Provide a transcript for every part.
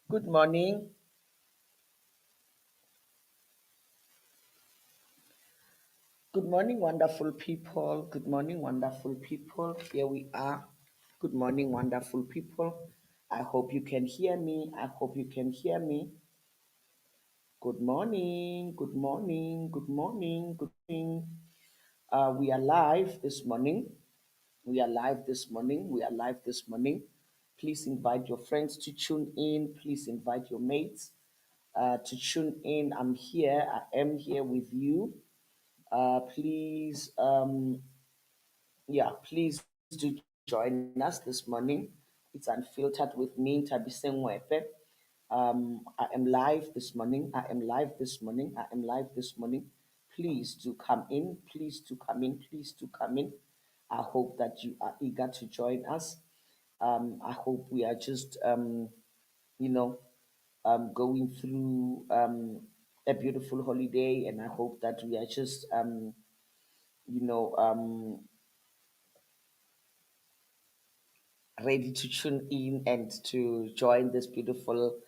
Good morning. Good morning, wonderful people. Good morning, wonderful people. Here we are. Good morning, wonderful people. I hope you can hear me. I hope you can hear me. Good morning. Good morning. Good morning. Good morning. We are live this morning. We are live this morning. We are live this morning. Please invite your friends to tune in. Please invite your mates to tune in. I'm here. I am here with you. Please, please do join us this morning. It's Unfiltered with me, Tabise Mwepe. I am live this morning. I am live this morning. I am live this morning. Please do come in. Please do come in. Please do come in. I hope that you are eager to join us. I hope we are just, you know, going through a beautiful holiday, and I hope that we are just, you know, ready to tune in and to join this beautiful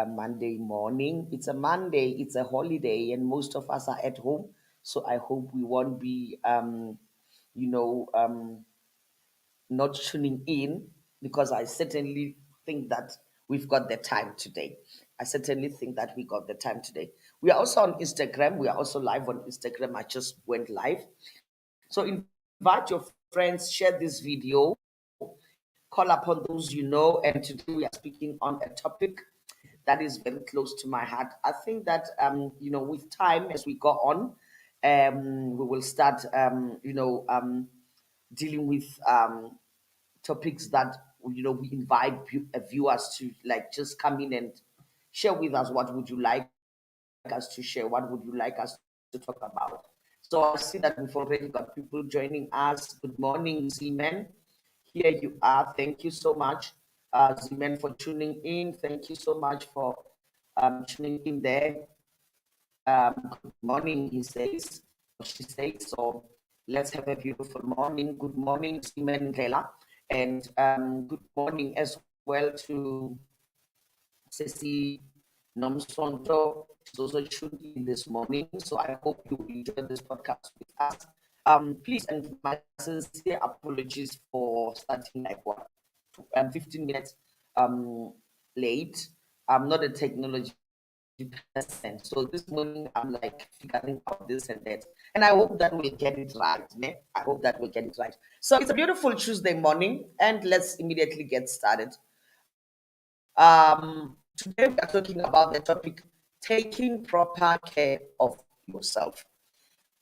Monday morning. It's a Monday, it's a holiday, and most of us are at home. So I hope we won't be, you know, not tuning in, because I certainly think that we've got the time today. I certainly think that we got the time today. We are also on Instagram. We are also live on Instagram. I just went live. So invite your friends, share this video, call upon those you know. And today we are speaking on a topic that is very close to my heart. I think that with time as we go on, we will start dealing with topics that we invite viewers to, like, just come in and share with us. What would you like us to share? What would you like us to talk about? So I see that we've already got people joining us. Good morning, Z-Man. Here you are. Thank you so much, Z-Man, for tuning in. Thank you so much for tuning in there. Good morning, he says, or she says. So let's have a beautiful morning. Good morning, Z-Man Ndlela. And good morning as well to Ceci Nomsonto. She's also tuned in this morning. So I hope you will enjoy this podcast with us. Please, and my sincere apologies for starting like 15 minutes late. I'm not a technology person, so this morning I'm like figuring out this and that, and I hope that we'll get it right. I hope that we'll get it right. So it's a beautiful Tuesday morning, and let's immediately get started. Today we are talking about the topic taking proper care of yourself.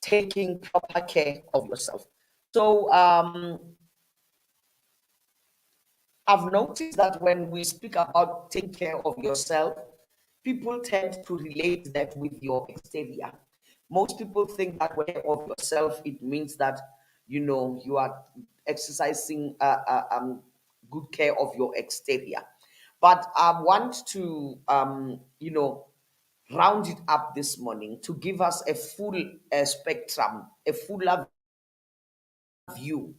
Taking proper care of yourself. So I've noticed that when we speak about taking care of yourself, people tend to relate that with your exterior. Most people think that way of yourself, it means that you are exercising good care of your exterior. But I want to round it up this morning to give us a full spectrum, a fuller view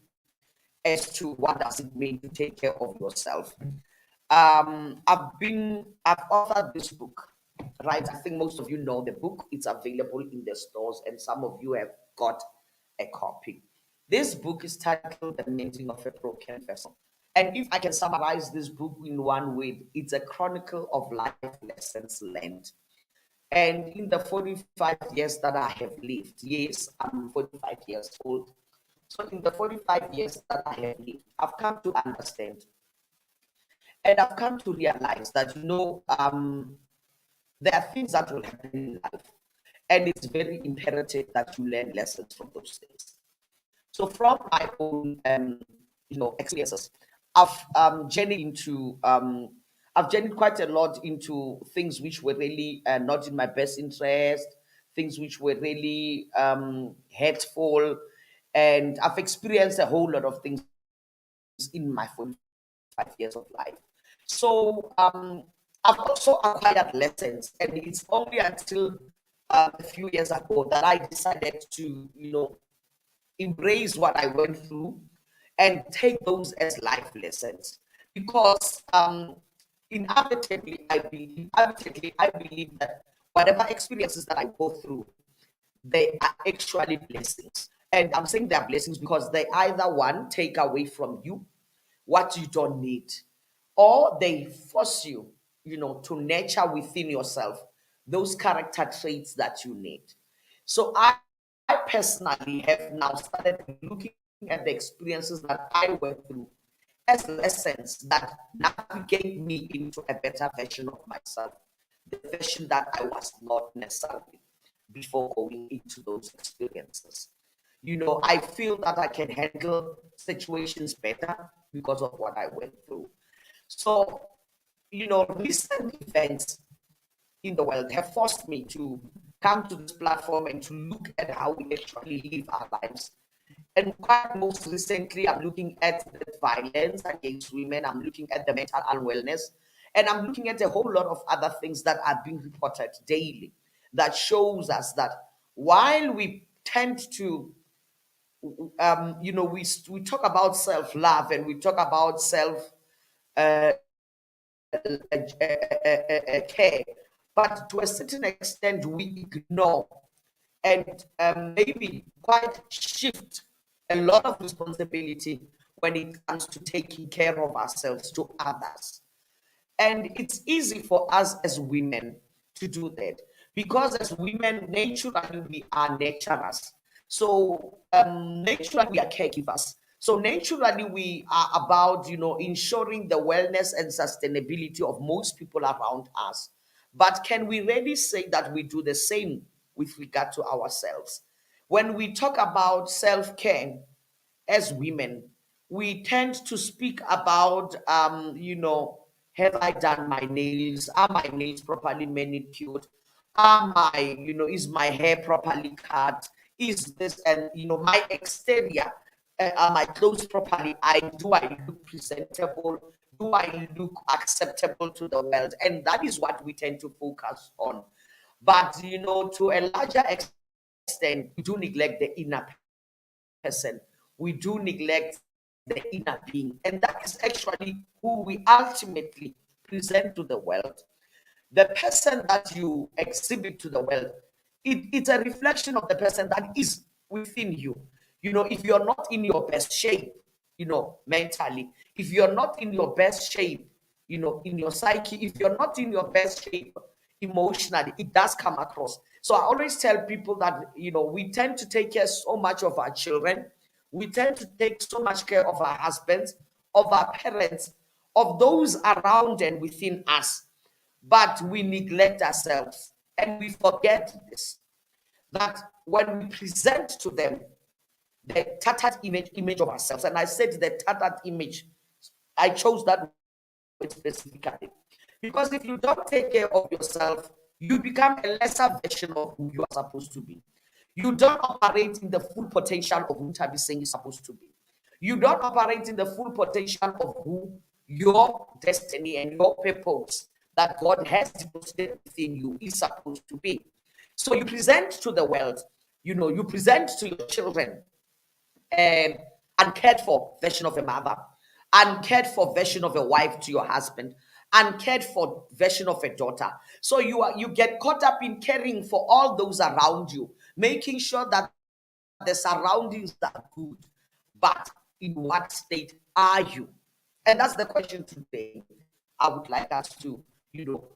as to what does it mean to take care of yourself. I've authored this book, right? I think most of you know the book. It's available in the stores, and some of you have got a copy. This book is titled The Mending of a Broken Vessel. And if I can summarize this book in one word, it's a chronicle of life lessons learned. And in the 45 years that I have lived, yes, I'm 45 years old. So in the 45 years that I have lived, I've come to understand, and I've come to realize that, there are things that will happen in life, and it's very imperative that you learn lessons from those things. So from my own, experiences, I've journeyed into, I've journeyed quite a lot into things which were really not in my best interest, things which were really hurtful, and I've experienced a whole lot of things in my 45 years of life. So I've also acquired lessons, and it's only until a few years ago that I decided to, embrace what I went through and take those as life lessons. Because inevitably, I believe that whatever experiences that I go through, they are actually blessings. And I'm saying they are blessings because they either one take away from you what you don't need, or they force you, to nurture within yourself those character traits that you need. So I personally have now started looking at the experiences that I went through as lessons that navigate me into a better version of myself, the version that I was not necessarily before going into those experiences. I feel that I can handle situations better because of what I went through. So, recent events in the world have forced me to come to this platform and to look at how we actually live our lives. And quite most recently, I'm looking at the violence against women, I'm looking at the mental unwellness, and I'm looking at a whole lot of other things that are being reported daily that shows us that while we tend to, we talk about self love and we talk about self care, but to a certain extent, we ignore and maybe quite shift a lot of responsibility when it comes to taking care of ourselves to others. And it's easy for us as women to do that because as women, naturally, we are nurturers. So, naturally, we are caregivers. So, naturally, we are about, ensuring the wellness and sustainability of most people around us. But can we really say that we do the same with regard to ourselves? When we talk about self care, as women, we tend to speak about, have I done my nails? Are my nails properly manicured? Is my hair properly cut? Is this, and, my exterior, are my clothes properly? Do I look presentable? Do I look acceptable to the world? And that is what we tend to focus on. But, to a larger extent, we do neglect the inner person. We do neglect the inner being. And that is actually who we ultimately present to the world. The person that you exhibit to the world, it's a reflection of the person that is within you. If you're not in your best shape, mentally, if you're not in your best shape, in your psyche, if you're not in your best shape emotionally, it does come across. So I always tell people that, we tend to take care so much of our children, we tend to take so much care of our husbands, of our parents, of those around and within us, but we neglect ourselves and we forget this, that when we present to them the tattered image of ourselves, and I said the tattered image, I chose that word specifically because if you don't take care of yourself, you become a lesser version of who you are supposed to be. You don't operate in the full potential of who Tabi saying is supposed to be. You don't operate in the full potential of who your destiny and your purpose that God has deposited within you is supposed to be. So you present to the world, you present to your children, um, uncared for version of a mother, uncared for version of a wife to your husband, uncared for version of a daughter. So you get caught up in caring for all those around you, making sure that the surroundings are good. But in what state are you? And that's the question today I would like us to,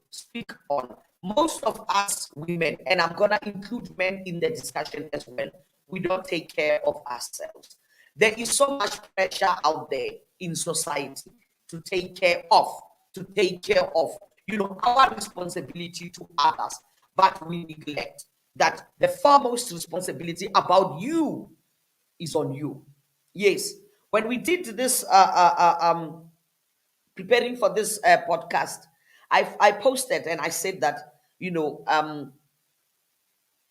speak on. Most of us women, and I'm gonna include men in the discussion as well, we don't take care of ourselves. There is so much pressure out there in society to take care of, our responsibility to others, but we neglect that the foremost responsibility about you is on you. Yes, when we did this, preparing for this podcast, I posted and I said that,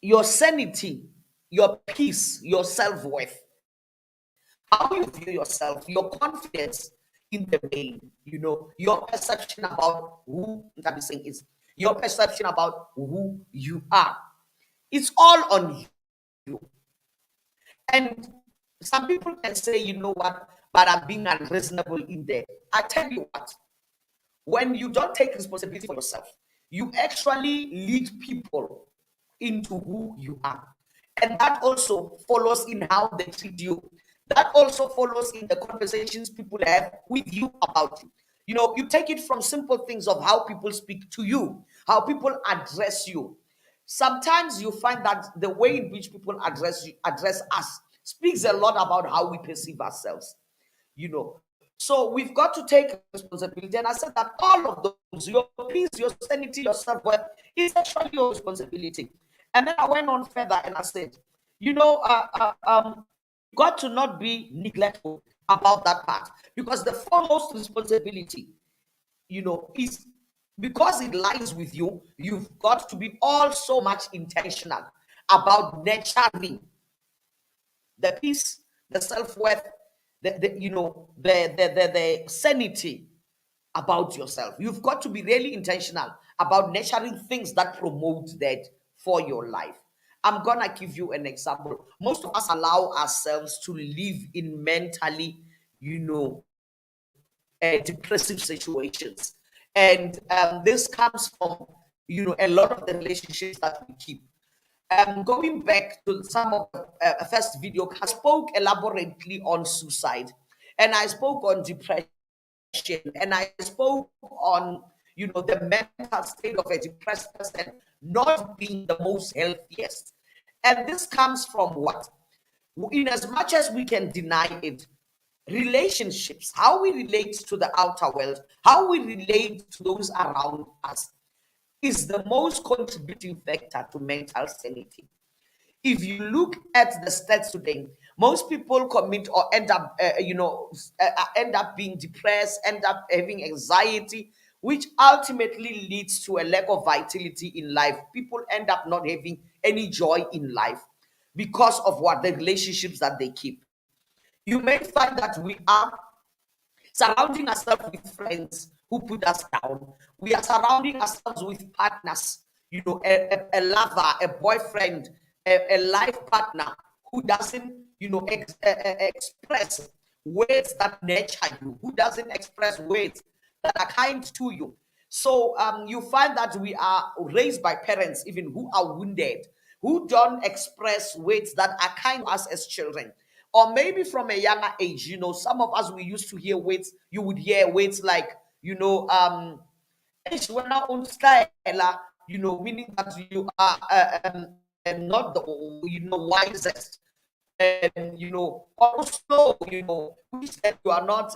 your sanity, your peace, your self worth, how you view yourself, your confidence in the main, your perception about who that is saying is your perception about who you are. It's all on you. And some people can say, you know what, but I'm being unreasonable in there. I tell you what, when you don't take responsibility for yourself, you actually lead people into who you are. And that also follows in how they treat you. That also follows in the conversations people have with you about you. You know, you take it from simple things of how people speak to you, how people address you. Sometimes you find that the way in which people address us speaks a lot about how we perceive ourselves. You know, so we've got to take responsibility. And I said that all of those, your peace, your sanity, your self-worth, is actually your responsibility. And then I went on further and I said, you know, you've got to not be neglectful about that part, because the foremost responsibility, you know, is, because it lies with you, you've got to be all so much intentional about nurturing the peace, the self-worth, the sanity about yourself. You've got to be really intentional about nurturing things that promote that for your life. I'm gonna give you an example. Most of us allow ourselves to live in mentally, depressive situations, and this comes from, a lot of the relationships that we keep. Going back to some of the first video, I spoke elaborately on suicide, and I spoke on depression, and I spoke on, the mental state of a depressed person not being the most healthiest. And this comes from what? In as much as we can deny it, relationships, how we relate to the outer world, how we relate to those around us, is the most contributing factor to mental sanity. If you look at the stats today, most people commit or end up being depressed, end up having anxiety, which ultimately leads to a lack of vitality in life. People end up not having any joy in life because of what? The relationships that they keep. You may find that we are surrounding ourselves with friends who put us down. We are surrounding ourselves with partners, a lover, a boyfriend, a life partner who doesn't, express words that nurture you, who doesn't express words that are kind to you. So you find that we are raised by parents, even who are wounded, who don't express words that are kind to us as children. Or maybe from a younger age, some of us, we used to hear words, you would hear words like, "Eish, wena o ntlaela," meaning that you are not the, wisest. Or slow, which that you are not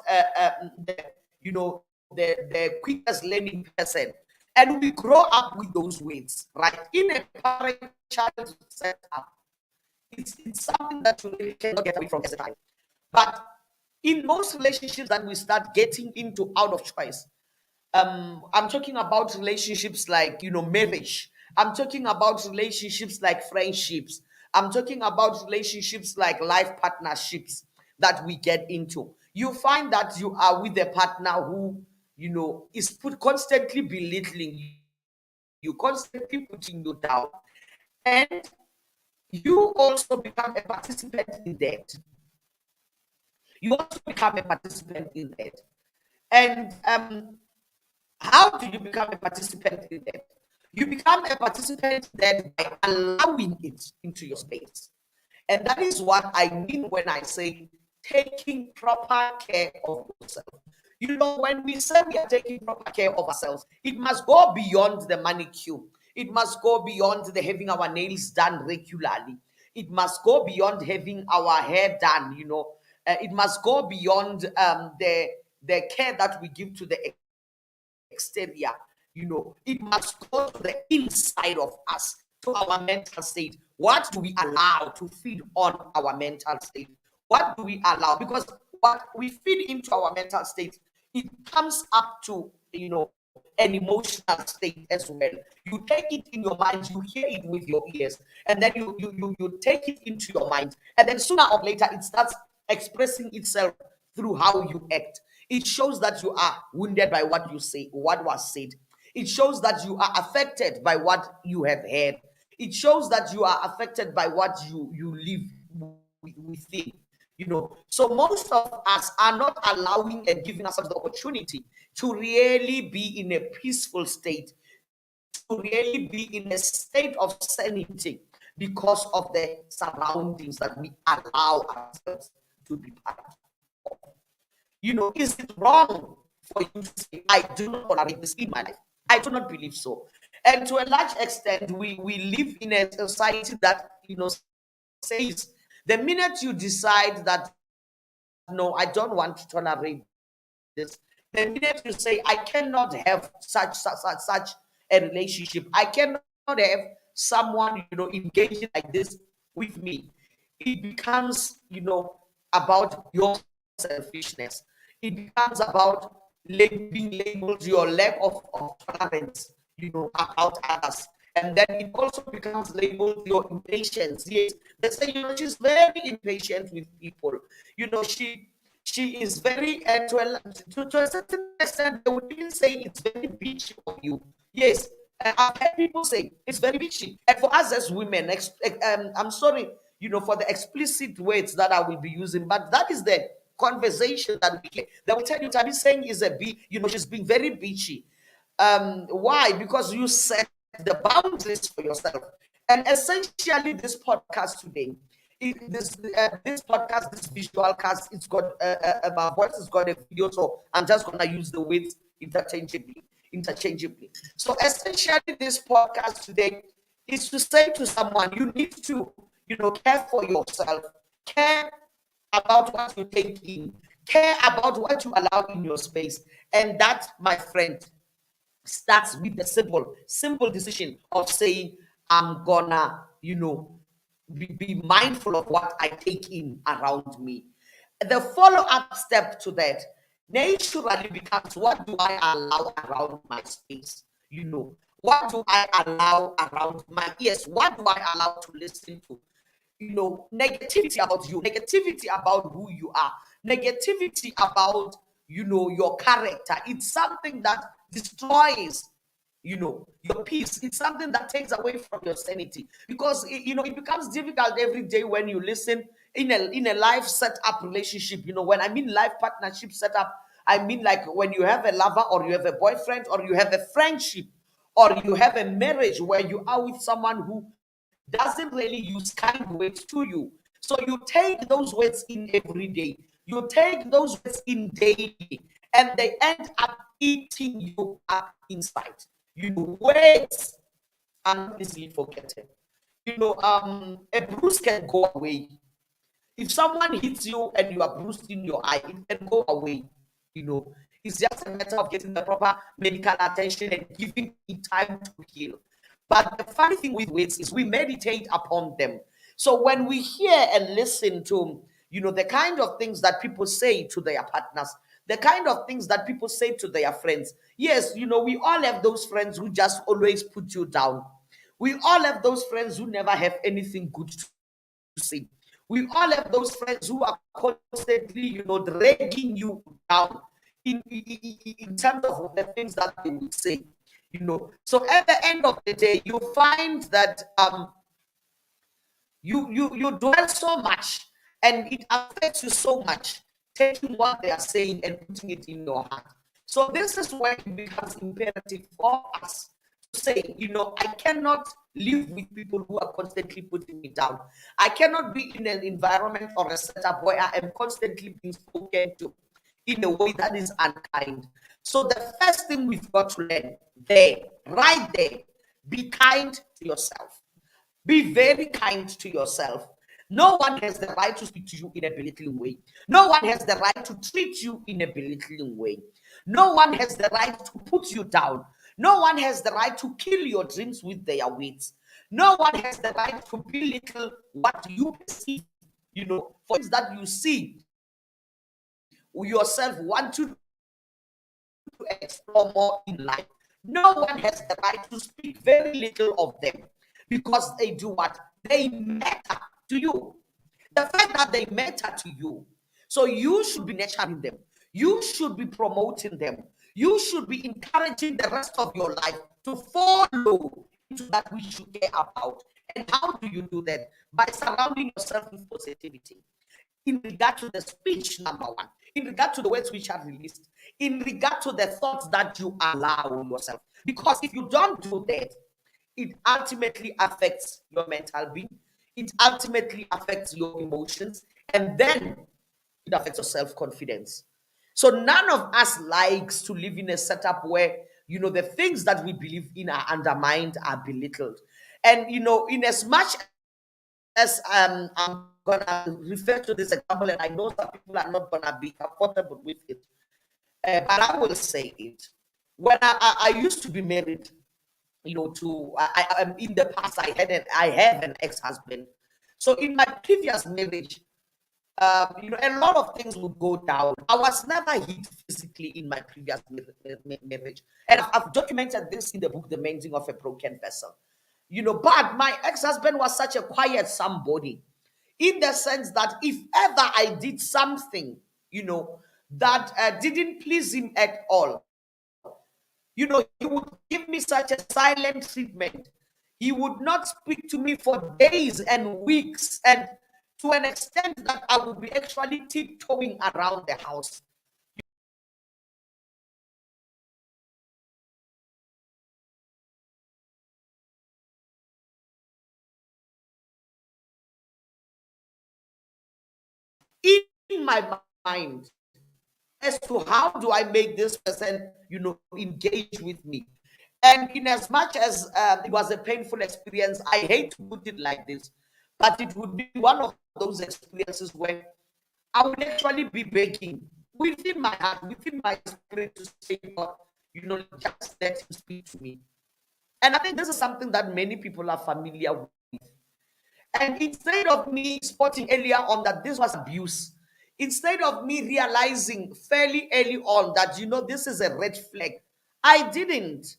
the quickest learning person. And we grow up with those words, right? In a parent-child setup, it's something that you really cannot get away from as a time. But in most relationships that we start getting into out of choice, I'm talking about relationships like, marriage. I'm talking about relationships like friendships. I'm talking about relationships like life partnerships that we get into. You find that you are with a partner who, is constantly belittling you, constantly putting you down. And you also become a participant in that. You also become a participant in that. And how do you become a participant in that? You become a participant in that by allowing it into your space. And that is what I mean when I say taking proper care of yourself. When we say we are taking proper care of ourselves, it must go beyond the manicure. It must go beyond the having our nails done regularly. It must go beyond having our hair done. It must go beyond the care that we give to the exterior. It must go to the inside of us, to our mental state. What do we allow to feed on our mental state? What do we allow? Because what we feed into our mental state, it comes up to, an emotional state as well. You take it in your mind, you hear it with your ears, and then you take it into your mind, and then sooner or later it starts expressing itself through how you act. It shows that you are wounded by what you say, what was said. It shows that you are affected by what you have heard. It shows that you are affected by what you live within. So most of us are not allowing and giving ourselves the opportunity to really be in a peaceful state, to really be in a state of sanity, because of the surroundings that we allow ourselves to be part of. Is it wrong for you to say, I do not tolerate this in my life? I do not believe so. And to a large extent, we live in a society that, says the minute you decide that, no, I don't want to tolerate this, the minute you say, I cannot have such a relationship, I cannot have someone, engaging like this with me, it becomes, about your selfishness. It becomes about being labeled your lack of tolerance, about others. And then it also becomes labeled your impatience. Yes, they say, she's very impatient with people. She is very, to a certain extent, they would even say it's very bitchy of you. Yes, I've heard people say it's very bitchy. And for us as women, I'm sorry, for the explicit words that I will be using, but that is the conversation that we hear. They will tell you, Tabi saying is she's being very bitchy. Why? Because you set the boundaries for yourself. And essentially, this podcast today, this podcast, this visual cast, it's got my voice has got a video, so I'm just gonna use the words interchangeably. So essentially, this podcast today is to say to someone, you need to, care for yourself, care about what you take in, care about what you allow in your space, and that, my friend, starts with the simple decision of saying, I'm gonna, be mindful of what I take in around me. The follow-up step to that naturally becomes, what do I allow around my space? What do I allow around my ears? What do I allow to listen to? Negativity about you, negativity about who you are, negativity about, your character. It's something that destroys, your peace. It's something that takes away from your sanity, because it becomes difficult every day when you listen in a life set up relationship. When I mean life partnership setup, I mean like when you have a lover, or you have a boyfriend, or you have a friendship, or you have a marriage where you are with someone who doesn't really use kind words to you. So you take those words in every day, you take those words in daily, and they end up eating you up inside. Words are not easily forgotten. A bruise can go away. If someone hits you and you are bruised in your eye, it can go away. You know, it's just a matter of getting the proper medical attention and giving it time to heal. But the funny thing with words is we meditate upon them. So when we hear and listen to, the kind of things that people say to their partners, the kind of things that people say to their friends. Yes, we all have those friends who just always put you down. We all have those friends who never have anything good to say. We all have those friends who are constantly, dragging you down in terms of the things that they would say. So at the end of the day, you find that you dwell so much, and it affects you so much, taking what they are saying and putting it in your heart. So this is where it becomes imperative for us to say, I cannot live with people who are constantly putting me down. I cannot be in an environment or a setup where I am constantly being spoken to in a way that is unkind. So the first thing we've got to learn there, right there, be kind to yourself. Be very kind to yourself. No one has the right to speak to you in a belittling way. No one has the right to treat you in a belittling way. No one has the right to put you down. No one has the right to kill your dreams with their words. No one has the right to belittle what you perceive, for things that you see yourself want to explore more in life. No one has the right to speak very little of them, because they do what? They matter to you. The fact that they matter to you. So you should be nurturing them. You should be promoting them. You should be encouraging the rest of your life to follow into that which you care about. And how do you do that? By surrounding yourself with positivity in regard to the speech, number one, in regard to the words which are released, in regard to the thoughts that you allow yourself. Because if you don't do that, it ultimately affects your mental being, it ultimately affects your emotions, and then it affects your self-confidence. So none of us likes to live in a setup where the things that we believe in are undermined, are belittled. And in as much as I'm gonna refer to this example, and I know some people are not gonna be comfortable with it, but I will say it. When I used to be married, to in the past I have an ex-husband. So in my previous marriage, a lot of things would go down. I was never hit physically in my previous marriage. And I've documented this in the book, The Mending of a Broken Vessel. But my ex husband was such a quiet somebody, in the sense that if ever I did something, that didn't please him at all, he would give me such a silent treatment. He would not speak to me for days and weeks, and to an extent that I would be actually tiptoeing around the house. In my mind, as to how do I make this person, engage with me. And in as much as it was a painful experience, I hate to put it like this, but it would be one of those experiences where I would actually be begging within my heart, within my spirit, to say, God, just let him speak to me. And I think this is something that many people are familiar with. And instead of me spotting earlier on that this was abuse, instead of me realizing fairly early on that, this is a red flag, I didn't.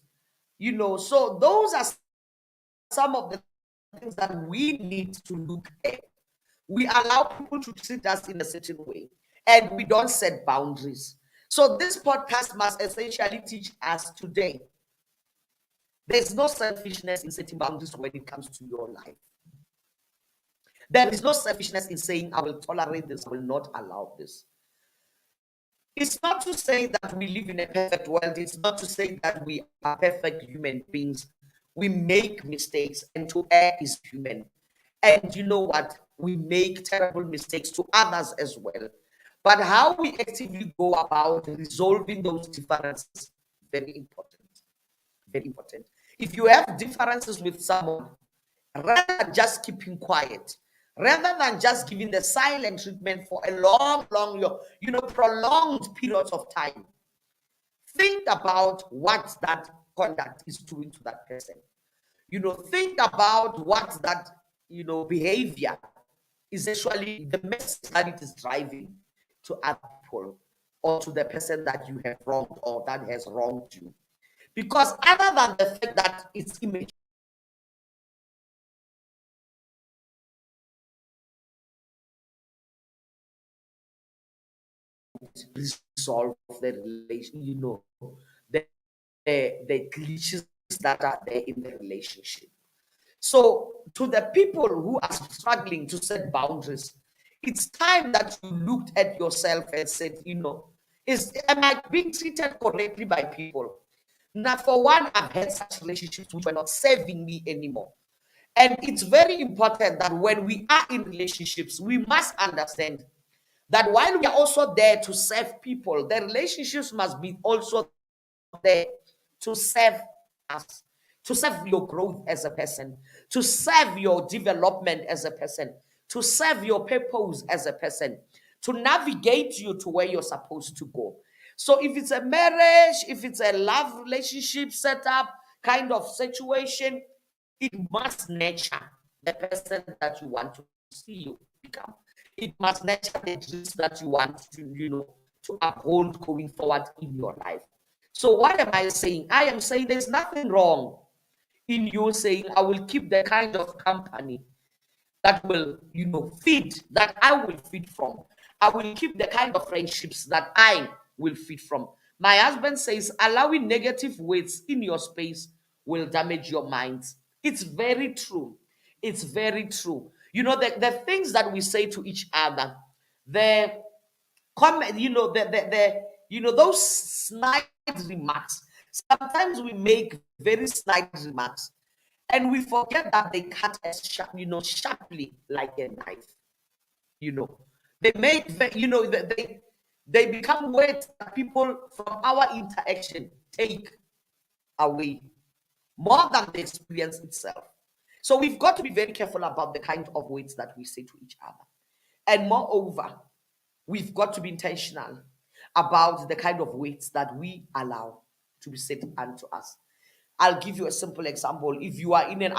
So those are some of the things that we need to look at. We allow people to treat us in a certain way, and we don't set boundaries. So this podcast must essentially teach us today there's no selfishness in setting boundaries when it comes to your life. There is no selfishness in saying, I will tolerate this, I will not allow this. It's not to say that we live in a perfect world. It's not to say that we are perfect human beings. We make mistakes, and to err is human. And you know what? We make terrible mistakes to others as well. But how we actively go about resolving those differences, very important. Very important. If you have differences with someone, rather than just keeping quiet, rather than just giving the silent treatment for a long, prolonged periods of time, think about what that conduct is doing to that person. Think about what that, behavior is actually the message that it is driving to other people, or to the person that you have wronged or that has wronged you. Because other than the fact that it's image resolve the relation, the, the glitches that are there in the relationship. So, to the people who are struggling to set boundaries, it's time that you looked at yourself and said, am I being treated correctly by people? Now, for one, I've had such relationships which were not serving me anymore. And it's very important that when we are in relationships, we must understand that while we are also there to serve people, the relationships must be also there to serve us, to serve your growth as a person, to serve your development as a person, to serve your purpose as a person, to navigate you to where you're supposed to go. So if it's a marriage, if it's a love relationship setup kind of situation, it must nurture the person that you want to see you become. It must nurture the dreams that you want to, to uphold going forward in your life. So what am I saying? I am saying there's nothing wrong in you saying, I will keep the kind of company that will, feed, that I will feed from. I will keep the kind of friendships that I will feed from. My husband says, allowing negative weights in your space will damage your minds. It's very true. It's very true. The things that we say to each other, the comment, those snide remarks. Sometimes we make very snide remarks and we forget that they cut us sharply like a knife. you know they make they become words that people from our interaction take away more than the experience itself. So we've got to be very careful about the kind of words that we say to each other. And moreover, we've got to be intentional about the kind of words that we allow to be said unto us. I'll give you a simple example. If you are in an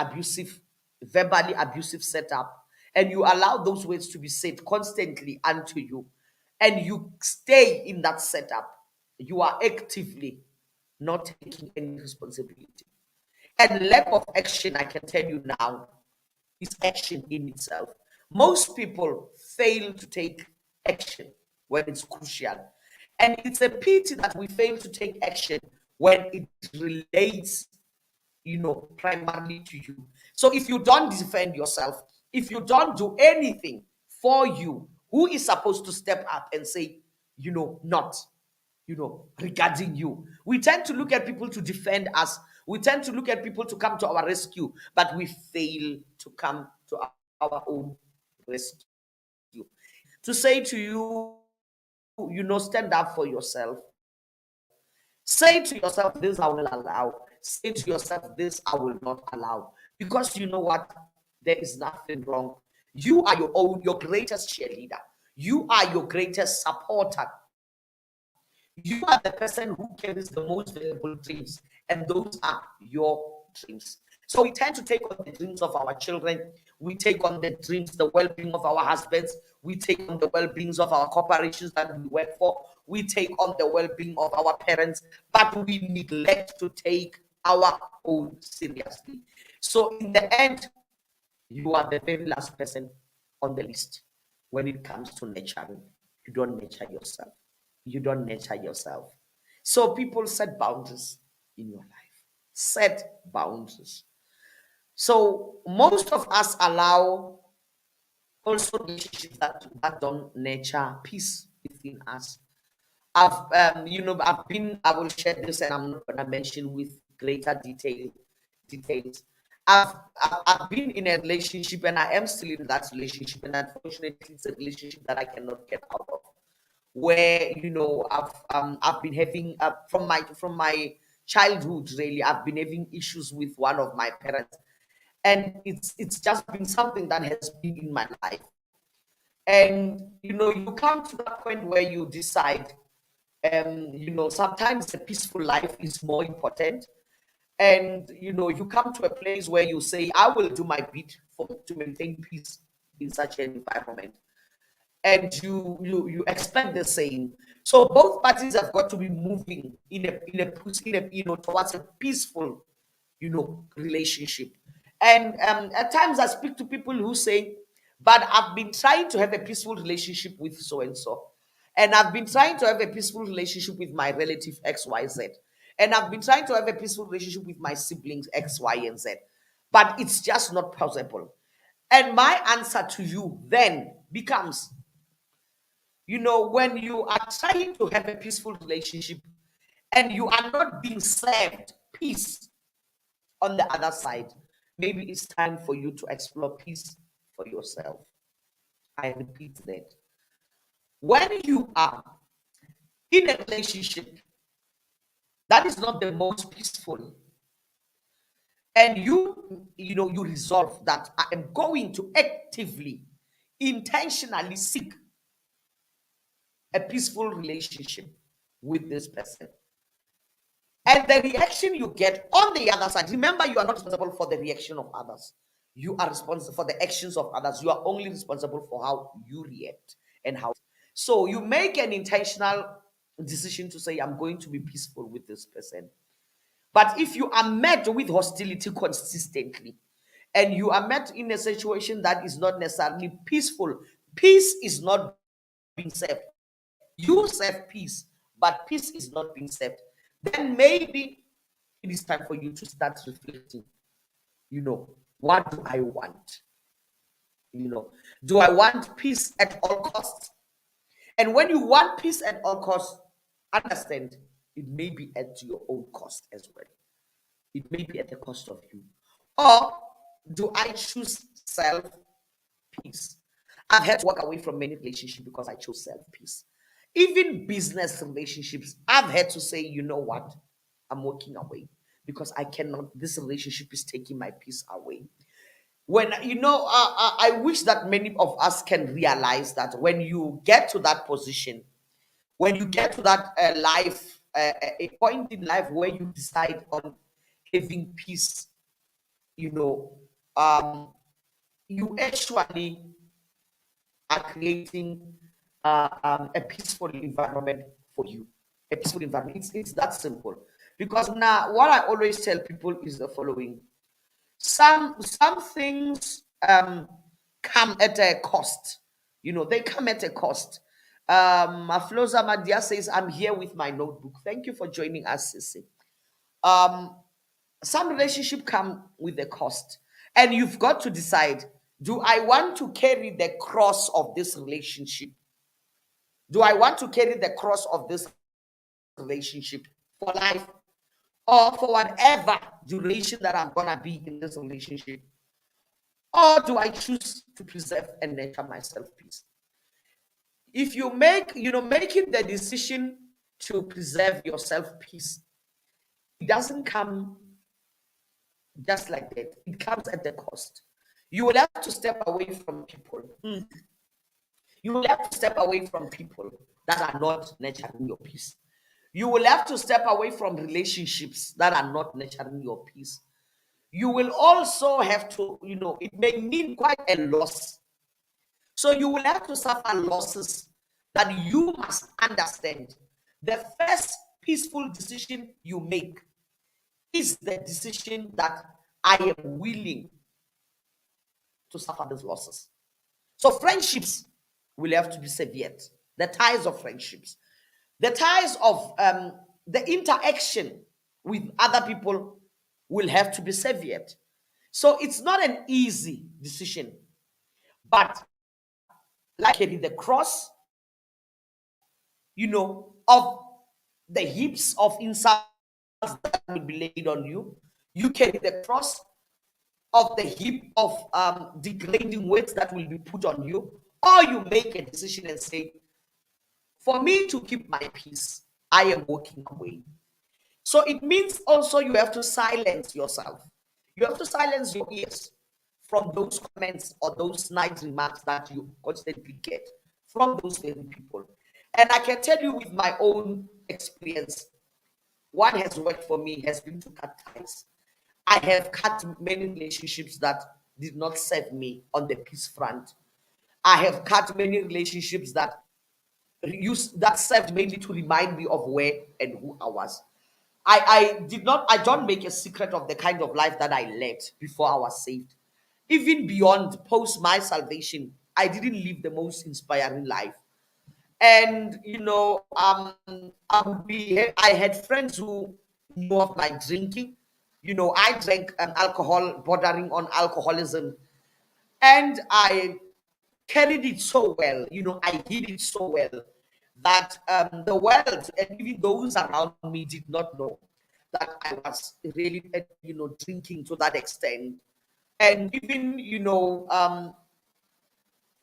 verbally abusive setup, and you allow those words to be said constantly unto you, and you stay in that setup, you are actively not taking any responsibility. And lack of action, I can tell you now, is action in itself. Most people fail to take action when it's crucial. And it's a pity that we fail to take action when it relates, primarily to you. So if you don't defend yourself, if you don't do anything for you, who is supposed to step up and say, not? Regarding you. We tend to look at people to defend us. We tend to look at people to come to our rescue, but we fail to come to our own rescue. To say to you, stand up for yourself. Say to yourself, this I will allow. Say to yourself, this I will not allow. Because you know what? There is nothing wrong. You are your greatest cheerleader. You are your greatest supporter. You are the person who carries the most valuable dreams, and those are your dreams. So we tend to take on the dreams of our children. We take on the dreams, the well-being of our husbands. We take on the well-beings of our corporations that we work for. We take on the well-being of our parents, but we neglect to take our own seriously. So in the end, you are the very last person on the list when it comes to nurturing. You don't nurture yourself. You don't nurture yourself. So people set boundaries in your life. Set boundaries. So most of us allow also relationships that don't nurture peace within us. I will share this and I'm not gonna mention with greater details. I've been in a relationship and I am still in that relationship, and unfortunately it's a relationship that I cannot get out of, where I've been having from my childhood, really. I've been having issues with one of my parents, and it's just been something that has been in my life. And you come to that point where you decide, sometimes a peaceful life is more important. And you come to a place where you say, I will do my bit to maintain peace in such an environment, and you expect the same. So both parties have got to be moving towards a peaceful relationship. And at times I speak to people who say, but I've been trying to have a peaceful relationship with so and so, and I've been trying to have a peaceful relationship with my relative XYZ, and I've been trying to have a peaceful relationship with my siblings X, Y, and Z, but it's just not possible. And my answer to you then becomes, when you are trying to have a peaceful relationship and you are not being served peace on the other side, maybe it's time for you to explore peace for yourself. I repeat that. When you are in a relationship that is not the most peaceful, and you resolve that I am going to actively, intentionally seek a peaceful relationship with this person, and the reaction you get on the other side, remember, you are not responsible for the reaction of others. You are responsible for the actions of others. You are only responsible for how you react and how. So you make an intentional decision to say, I'm going to be peaceful with this person. But if you are met with hostility consistently, and you are met in a situation that is not necessarily peaceful, peace is not being served. You serve peace, but peace is not being served. Then maybe it is time for you to start reflecting, What do I want? Do I want peace at all costs? And when you want peace at all costs, understand it may be at your own cost as well. It may be at the cost of you. Or do I choose self peace? I've had to walk away from many relationships because I chose self peace. Even business relationships, I've had to say, you know what? I'm walking away because I cannot, this relationship is taking my peace away. When I wish that many of us can realize that when you get to that position, when you get to that life, a point in life where you decide on having peace, you know, um, you actually are creating a peaceful environment for you. A peaceful environment. It's that simple. Because now, what I always tell people is the following: some things come at a cost. They come at a cost. Afloza Madia says, I'm here with my notebook. Thank you for joining us, Sissy. Um, some relationship come with a cost, and you've got to decide, do I want to carry the cross of this relationship? Do I want to carry the cross of this relationship for life, or for whatever duration that I'm gonna be in this relationship? Or do I choose to preserve and nurture myself peace? If you making the decision to preserve yourself peace, it doesn't come just like that. It comes at the cost. You will have to step away from people. You will have to step away from people that are not nurturing your peace. You will have to step away from relationships that are not nurturing your peace. You will also have to, it may mean quite a loss. So you will have to suffer losses that you must understand. The first peaceful decision you make is the decision that I am willing to suffer these losses. So friendships will have to be severed. The ties of friendships, the ties of the interaction with other people will have to be severed. So it's not an easy decision, but like carry the cross, of the heaps of insults that will be laid on you. You carry the cross of the heap of degrading words that will be put on you. Or you make a decision and say, for me to keep my peace, I am walking away. So it means also you have to silence yourself. You have to silence your ears from those comments or those nice remarks that you constantly get from those very people. And I can tell you with my own experience, what has worked for me has been to cut ties. I have cut many relationships that did not serve me on the peace front. I have cut many relationships that served mainly to remind me of where and who I was. I don't make a secret of the kind of life that I led before I was saved. Even beyond post my salvation, I didn't live the most inspiring life. And I had friends who knew of my drinking. I drank alcohol bordering on alcoholism, and I carried it so well. I hid it so well that the world and even those around me did not know that I was really, drinking to that extent. And even,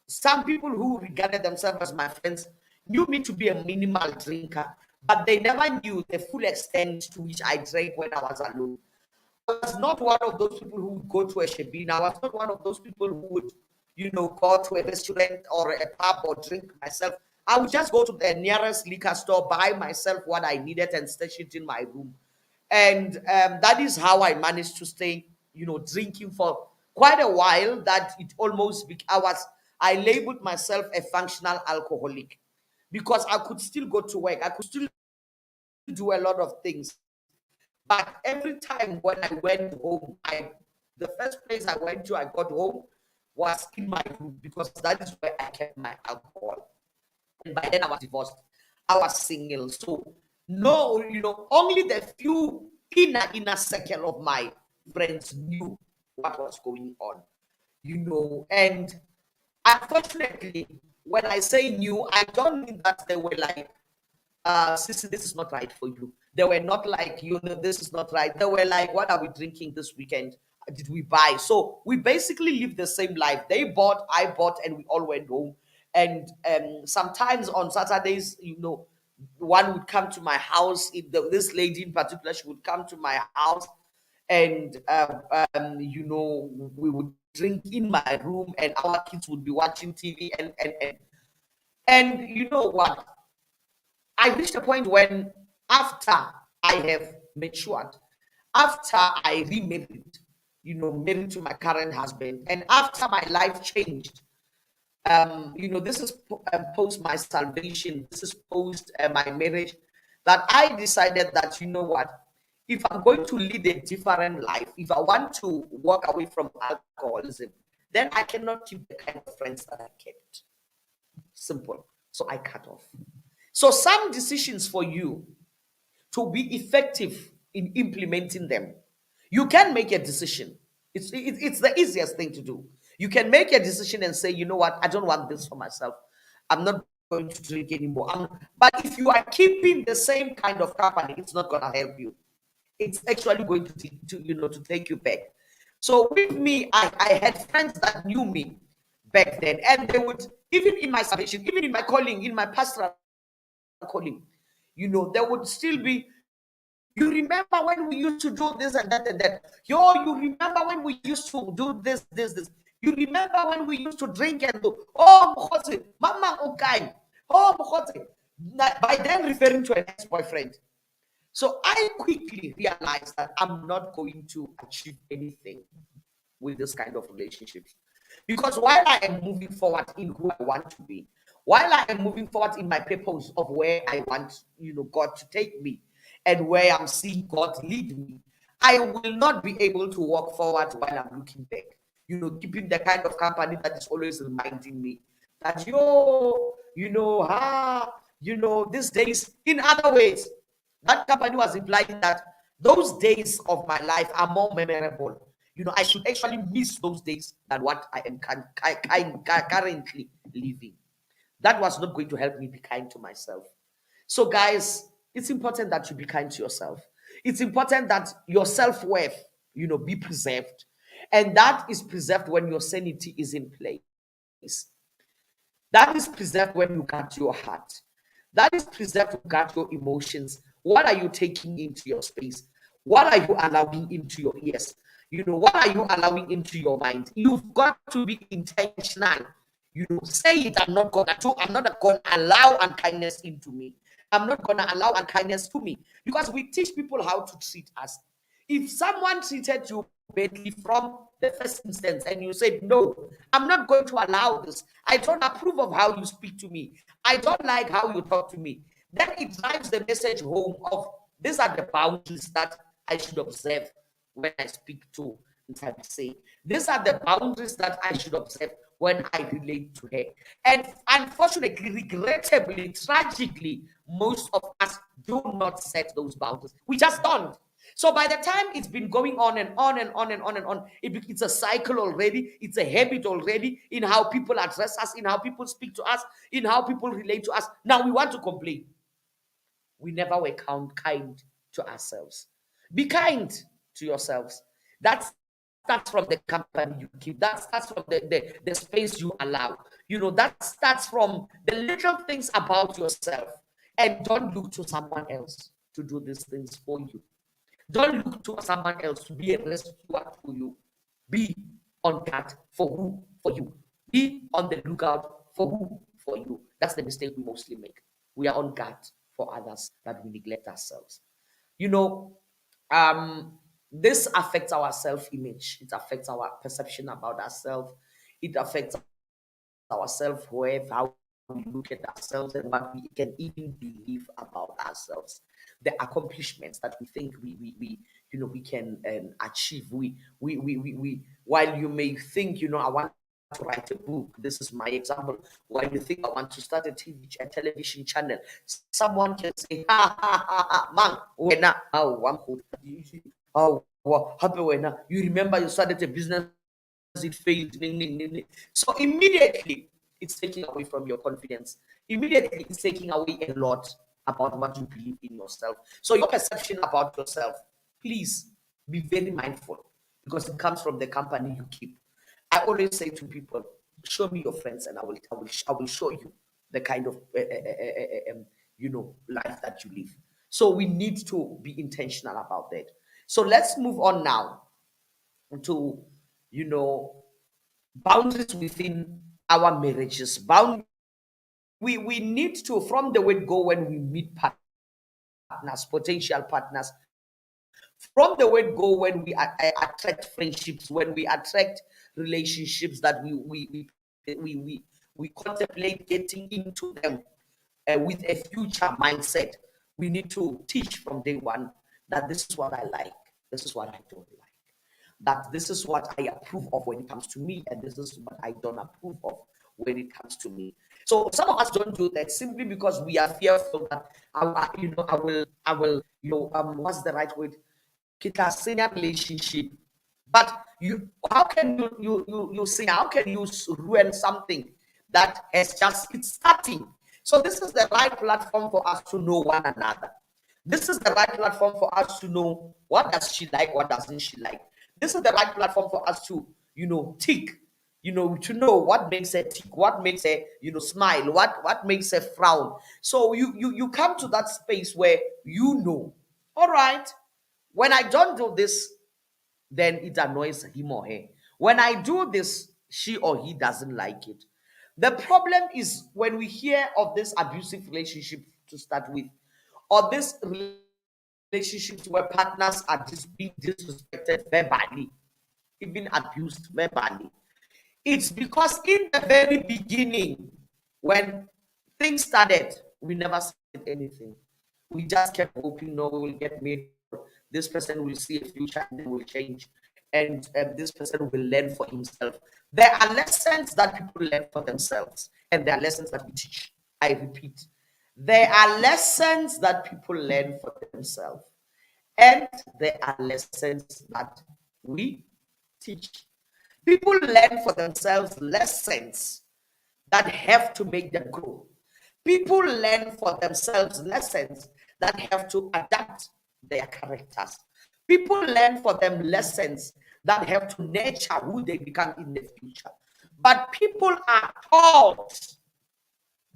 some people who regarded themselves as my friends knew me to be a minimal drinker, but they never knew the full extent to which I drank when I was alone. I was not one of those people who would go to a shebeen. I was not one of those people who would, go to a restaurant or a pub or drink myself. I would just go to the nearest liquor store, buy myself what I needed, and stash it in my room. And that is how I managed to stay, drinking for quite a while. That it almost I labeled myself a functional alcoholic because I could still go to work. I could still do a lot of things. But every time when I went home, the first place I went to, I got home, was in my room because that is where I kept my alcohol. And by then I was divorced. I was single. So no, only the few inner circle of my friends knew what was going on, and unfortunately, when I say new, I don't mean that they were like, Sissy, this is not right for you. They were not like, this is not right. They were like, what are we drinking this weekend? Did we buy? So we basically live the same life. They bought, I bought, and we all went home. And sometimes on Saturdays, one would come to my house. This lady in particular, she would come to my house, and we would drink in my room, and our kids would be watching TV, and you know what? I reached a point when, after I have matured, after I remarried, married to my current husband, and after my life changed, this is post my salvation, this is post my marriage, that I decided that, if I'm going to lead a different life, if I want to walk away from alcoholism, then I cannot keep the kind of friends that I kept. Simple. So I cut off. So some decisions for you to be effective in implementing them, you can make a decision. It's the easiest thing to do. You can make a decision and say, you know what, I don't want this for myself. I'm not going to drink anymore. But if you are keeping the same kind of company, it's not going to help you. It's actually going to take you back. So with me, I had friends that knew me back then, and they would, even in my salvation, even in my calling, in my pastoral calling, there would still be, you remember when we used to do this and that. Yo, you remember when we used to do this. You remember when we used to drink and do, oh, Mkhosi, Mama Okay, oh, Mkhosi. By then referring to an ex-boyfriend. So I quickly realized that I'm not going to achieve anything with this kind of relationships. Because while I am moving forward in who I want to be, while I am moving forward in my purpose of where I want, God to take me, and where I'm seeing God lead me, I will not be able to walk forward while I'm looking back. Keeping the kind of company that is always reminding me that, these days, in other ways, that company was implying that those days of my life are more memorable. I should actually miss those days than what I am currently living. That was not going to help me be kind to myself. So, guys, it's important that you be kind to yourself. It's important that your self-worth, be preserved. And that is preserved when your sanity is in place. That is preserved when you guard your heart. That is preserved to guard your emotions. What are you taking into your space? What are you allowing into your ears? What are you allowing into your mind? You've got to be intentional. Say it. I'm not going to allow unkindness into me. I'm not going to allow unkindness to me, because we teach people how to treat us. If someone treated you badly from the first instance and you said, no, I'm not going to allow this, I don't approve of how you speak to me, I don't like how you talk to me, then it drives the message home of, these are the boundaries that I should observe when I speak to Ntabise. These are the boundaries that I should observe when I relate to her. And unfortunately, regrettably, tragically, most of us do not set those boundaries. We just don't. So by the time it's been going on and on and on and on and on, it's a cycle already. It's a habit already in how people address us, in how people speak to us, in how people relate to us. Now we want to complain. We never were kind to ourselves. Be kind to yourselves. That starts from the company you keep. That starts from the space you allow. That starts from the little things about yourself. And don't look to someone else to do these things for you. Don't look to someone else to be a rescuer for you. Be on guard for who? For you. Be on the lookout for who? For you. That's the mistake we mostly make. We are on guard for others, but we neglect ourselves. You know, this affects our self-image. It affects our perception about ourselves. It affects our self-worth, how we look at ourselves, and what we can even believe about ourselves. The accomplishments that we think we can achieve. While you may think, I want to write a book. This is my example. While you think I want to start a television channel, someone can say, ha ha ha ha, man, when now, how You remember you started a business, it failed. So immediately it's taking away from your confidence. Immediately it's taking away a lot about what you believe in yourself. So your perception about yourself, please be very mindful, because it comes from the company you keep. I always say to people, show me your friends, and I will show you the kind of life that you live. So we need to be intentional about that. So let's move on now to you know boundaries within our marriages. We need to, from the word go, when we meet partners, potential partners, from the word go, when we attract friendships, when we attract relationships that we contemplate getting into them with a future mindset, we need to teach from day one that this is what I like, this is what I don't like, that this is what I approve of when it comes to me, and this is what I don't approve of when it comes to me. So some of us don't do that simply because we are fearful that what's the right word? Kita senior relationship. But how can you say, how can you ruin something that has just, it's starting? So this is the right platform for us to know one another. This is the right platform for us to know what does she like, what doesn't she like. This is the right platform for us to, tick, to know what makes her tick, what makes her, smile, what makes her frown. So you come to that space where all right, when I don't do this, then it annoys him or her. When I do this, she or he doesn't like it. The problem is when we hear of this abusive relationship to start with, or this relationships where partners are just being disrespected verbally, even abused verbally. It's because in the very beginning, when things started, we never said anything. We just kept hoping, no, we will get married, or this person will see a future and then will change, and this person will learn for himself. There are lessons that people learn for themselves, and there are lessons that we teach. I repeat, there are lessons that people learn for themselves, and there are lessons that we teach. People learn for themselves lessons that have to make them grow. People learn for themselves lessons that have to adapt their characters. People learn for them lessons that have to nurture who they become in the future. But people are taught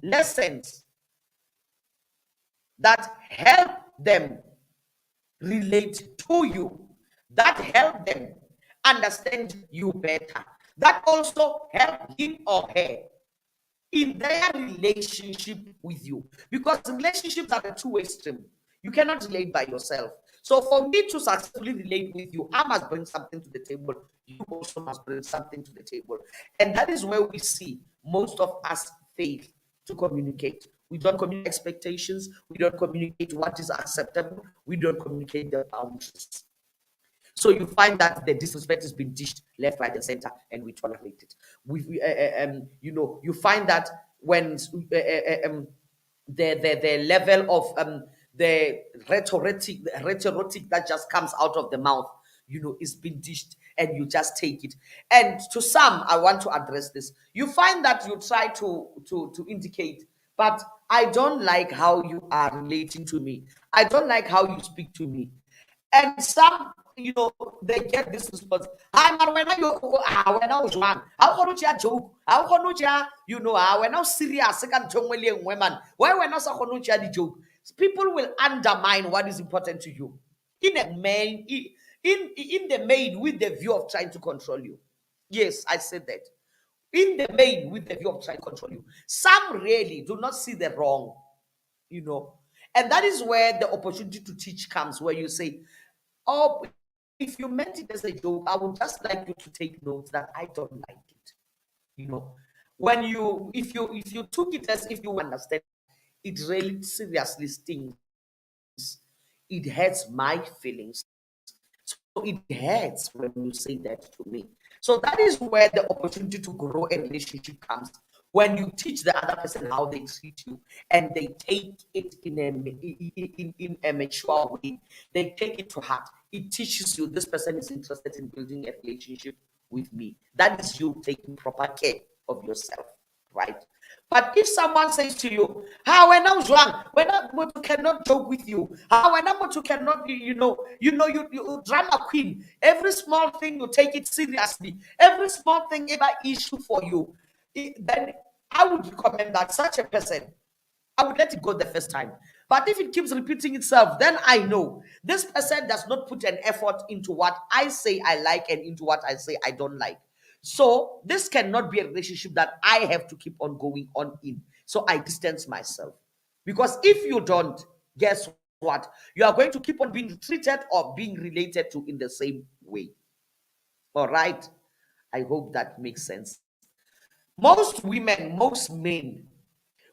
lessons that help them relate to you, that help them understand you better, that also help him or her in their relationship with you. Because relationships are a two-way stream. You cannot relate by yourself. So for me to successfully relate with you, I must bring something to the table. You also must bring something to the table. And that is where we see most of us fail to communicate. We don't communicate expectations. We don't communicate what is acceptable. We don't communicate the boundaries. So you find that the disrespect has been dished left, right, and center, and we tolerate it. You find that when the level of the rhetoric that just comes out of the mouth, is being dished, and you just take it. And to some, I want to address this. You find that you try to indicate, but I don't like how you are relating to me. I don't like how you speak to me. And some, they get this response. Hi, man, when I was one, how can you joke? How can when I was serious, second women, why when I saw the joke? People will undermine what is important to you in a main, in the main, with the view of trying to control you. Yes, I said that. In the main, with the view of trying to control you. Some really do not see the wrong, you know. And that is where the opportunity to teach comes, where you say, oh, if you meant it as a joke, I would just like you to take notes that I don't like it. You know, when if you took it as if you understand, it really seriously stings. It hurts my feelings. So it hurts when you say that to me. So that is where the opportunity to grow a relationship comes, when you teach the other person how they treat you, and they take it in a mature way. They take it to heart. it teaches you this person is interested in building a relationship with me. That is you taking proper care of yourself, right? But if someone says to you, how when I'm wrong, when I cannot joke with you, how when I'm cannot, you drama queen, every small thing you take it seriously, every small thing ever issue for you, then I would recommend that such a person, I would let it go the first time. But if it keeps repeating itself, then I know this person does not put an effort into what I say I like and into what I say I don't like. So this cannot be a relationship that I have to keep on going on in. So I distance myself. Because if you don't, guess what? You are going to keep on being treated or being related to in the same way. All right. I hope that makes sense. Most women, most men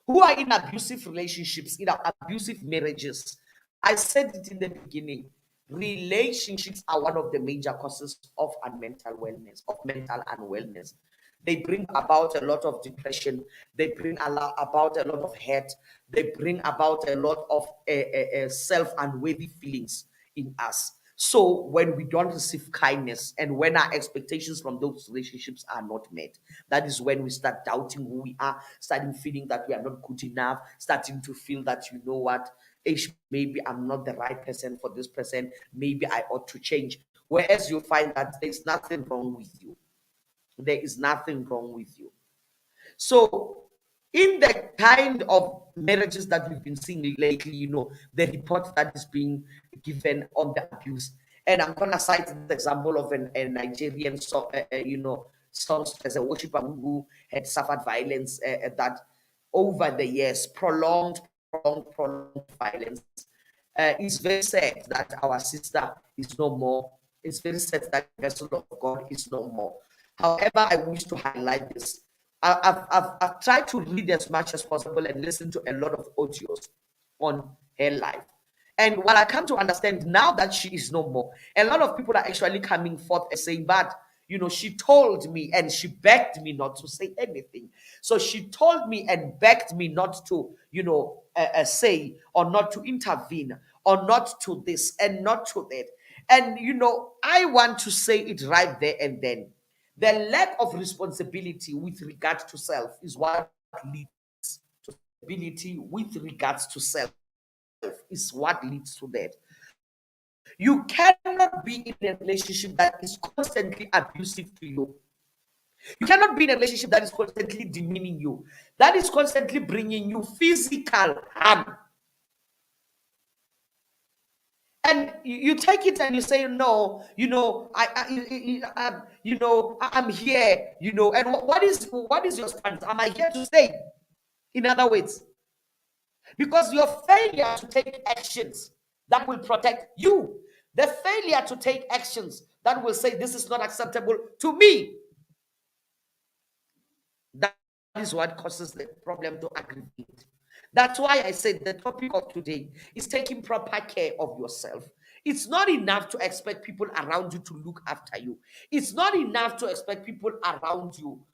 who are in abusive relationships, in abusive marriages. I said it in the beginning. Relationships are one of the major causes of mental wellness, of mental unwellness. They bring about a lot of depression. They bring about a lot of hurt. They bring about a lot of self-unworthy feelings in us. So when we don't receive kindness and when our expectations from those relationships are not met, that is when we start doubting who we are, starting feeling that we are not good enough, starting to feel that, you know what, maybe I'm not the right person for this person, maybe I ought to change. Whereas you find that there's nothing wrong with you. There is nothing wrong with you. So, in the kind of marriages that we've been seeing lately, the report that is being given on the abuse, and I'm gonna cite the example of a Nigerian song, songstress, a worshiper who had suffered violence that over the years, prolonged violence. It's very sad that our sister is no more. It's very sad that the vessel of God is no more. However, I wish to highlight this. I've tried to read as much as possible and listen to a lot of audios on her life. And what I come to understand now that she is no more, a lot of people are actually coming forth and saying, but she told me and she begged me not to say anything. So she told me and begged me not to, say or not to intervene or not to this and not to that. And, I want to say it right there and then. The lack of responsibility with regard to self is what leads to responsibility with regards to self is what leads to that. You cannot be in a relationship that is constantly abusive to you. You cannot be in a relationship that is constantly demeaning you, that is constantly bringing you physical harm. And you take it and you say, no, I'm here, and what is your stance? Am I here to stay? In other words, because your failure to take actions that will protect you, the failure to take actions that will say this is not acceptable to me, that is what causes the problem to aggravate. That's why I said the topic of today is taking proper care of yourself. It's not enough to expect people around you to look after you. It's not enough to expect people around you,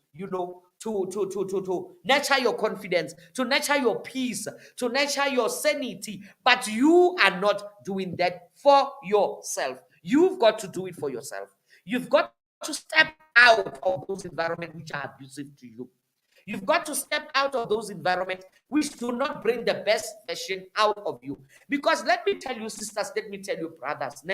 to nurture your confidence, to nurture your peace, to nurture your sanity. But you are not doing that for yourself. You've got to do it for yourself. You've got to step out of those environments which are abusive to you. You've got to step out of those environments which do not bring the best version out of you. Because let me tell you, sisters, let me tell you, brothers,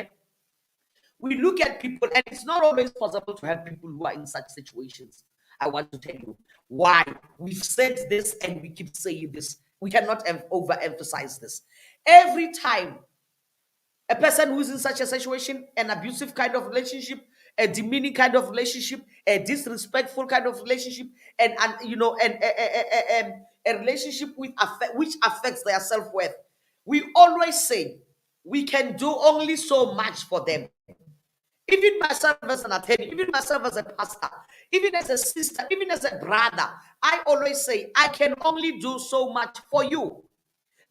we look at people, and it's not always possible to help people who are in such situations. I want to tell you why. We've said this and we keep saying this. We cannot overemphasize this. Every time a person who's in such a situation, an abusive kind of relationship, a demeaning kind of relationship, a disrespectful kind of relationship, and a relationship which affects their self-worth. We always say we can do only so much for them. Even myself as an attorney, even myself as a pastor, even as a sister, even as a brother, I always say I can only do so much for you.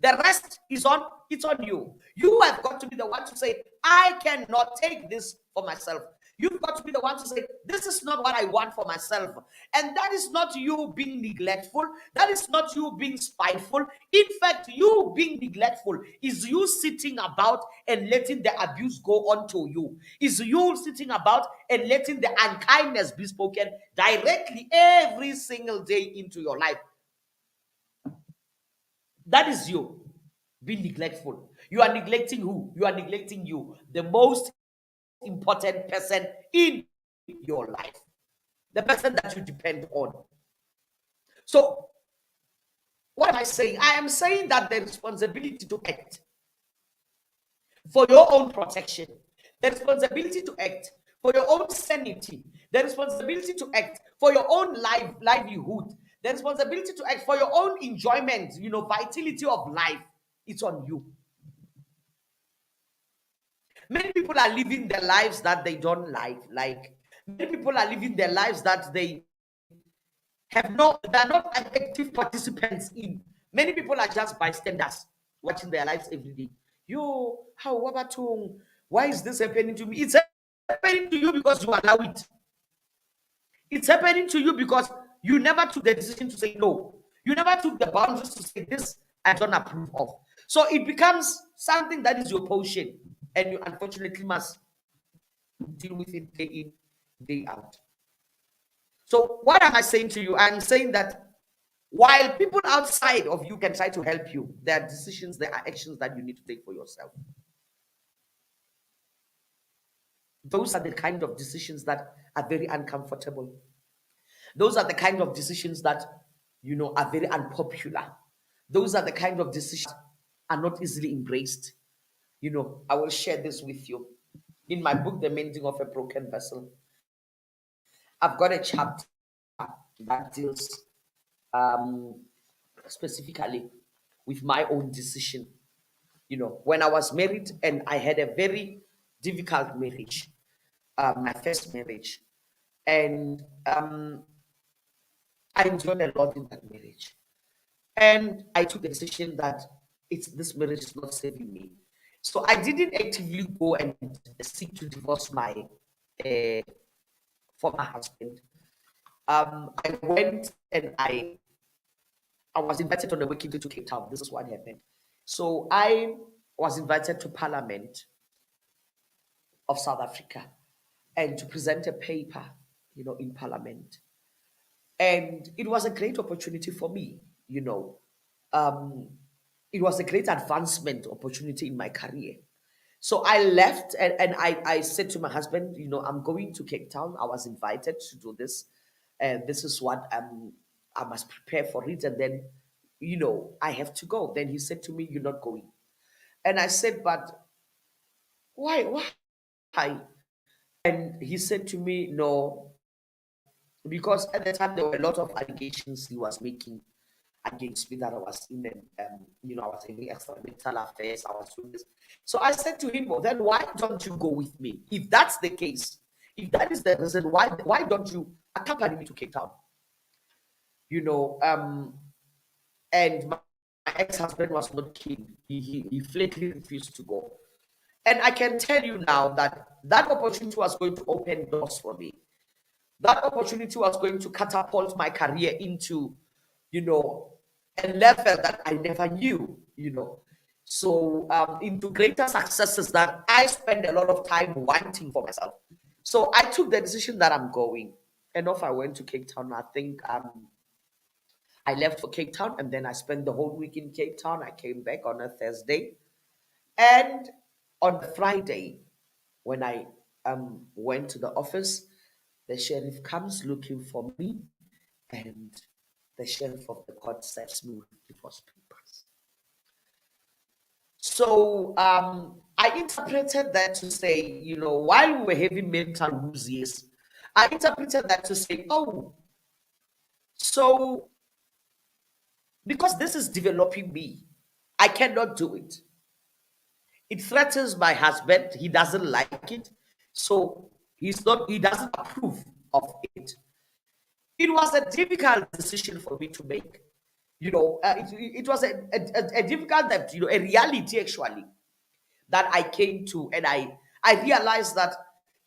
The rest it's on you. You have got to be the one to say, I cannot take this for myself. You've got to be the one to say, this is not what I want for myself. And that is not you being neglectful. That is not you being spiteful. In fact, you being neglectful is you sitting about and letting the abuse go on to you. Is you sitting about and letting the unkindness be spoken directly every single day into your life. That is you being neglectful. You are neglecting who? You are neglecting you, the most important person in your life, the person that you depend on. So, what am I saying? I am saying that the responsibility to act for your own protection, the responsibility to act for your own sanity, the responsibility to act for your own livelihood, the responsibility to act for your own enjoyment, vitality of life, it's on you. Many people are living their lives that they don't like. Like, many people are living their lives that they're not active participants in. Many people are just bystanders watching their lives every day. Yo, how Wabatung? Why is this happening to me? It's happening to you because you allow it. It's happening to you because you never took the decision to say no. You never took the boundaries to say this I don't approve of. So it becomes something that is your portion, and you unfortunately must deal with it day in, day out. So what am I saying to you? I'm saying that while people outside of you can try to help you, there are decisions, there are actions that you need to take for yourself. Those are the kind of decisions that are very uncomfortable. Those are the kind of decisions that, are very unpopular. Those are the kind of decisions that are not easily embraced. I will share this with you. In my book, The Mending of a Broken Vessel, I've got a chapter that deals um, specifically with my own decision. When I was married and I had a very difficult marriage, my first marriage, and I enjoyed a lot in that marriage. And I took the decision that this marriage is not saving me. So I didn't actively go and seek to divorce my uh, former husband. I went and I was invited on a working trip to Cape Town. This is what happened. So I was invited to Parliament of South Africa and to present a paper, in Parliament. And it was a great opportunity for me, you know. Um, it was a great advancement opportunity in my career. So I left and I said to my husband, I'm going to Cape Town. I was invited to do this. And this is what I must prepare for it. And then, I have to go. Then he said to me, you're not going. And I said, but why? Why? And he said to me, no, because at the time there were a lot of allegations he was making against me that I was in and I was having extramarital affairs, I was doing this. So I said to him, well, then why don't you go with me? If that's the case, if that is the reason, why don't you accompany me to Cape Town? You know, and my ex-husband was not keen. He flatly refused to go. And I can tell you now that that opportunity was going to open doors for me. That opportunity was going to catapult my career into, you know, a level that I never knew. So into greater successes that I spend a lot of time wanting for myself. So I took the decision that I'm going. And off I went to Cape Town. I think I left for Cape Town and then I spent the whole week in Cape Town. I came back on a Thursday. And on the Friday, when I went to the office, the sheriff comes looking for me, and the sheriff of the court serves me with divorce papers. So I interpreted that to say, while we were having mental wounds, yes, I interpreted that to say, oh, so because this is developing me, I cannot do it. It threatens my husband. He doesn't like it. So he doesn't approve of it. It was a difficult decision for me to make. It was a difficult, that a reality actually that I came to, and I realized that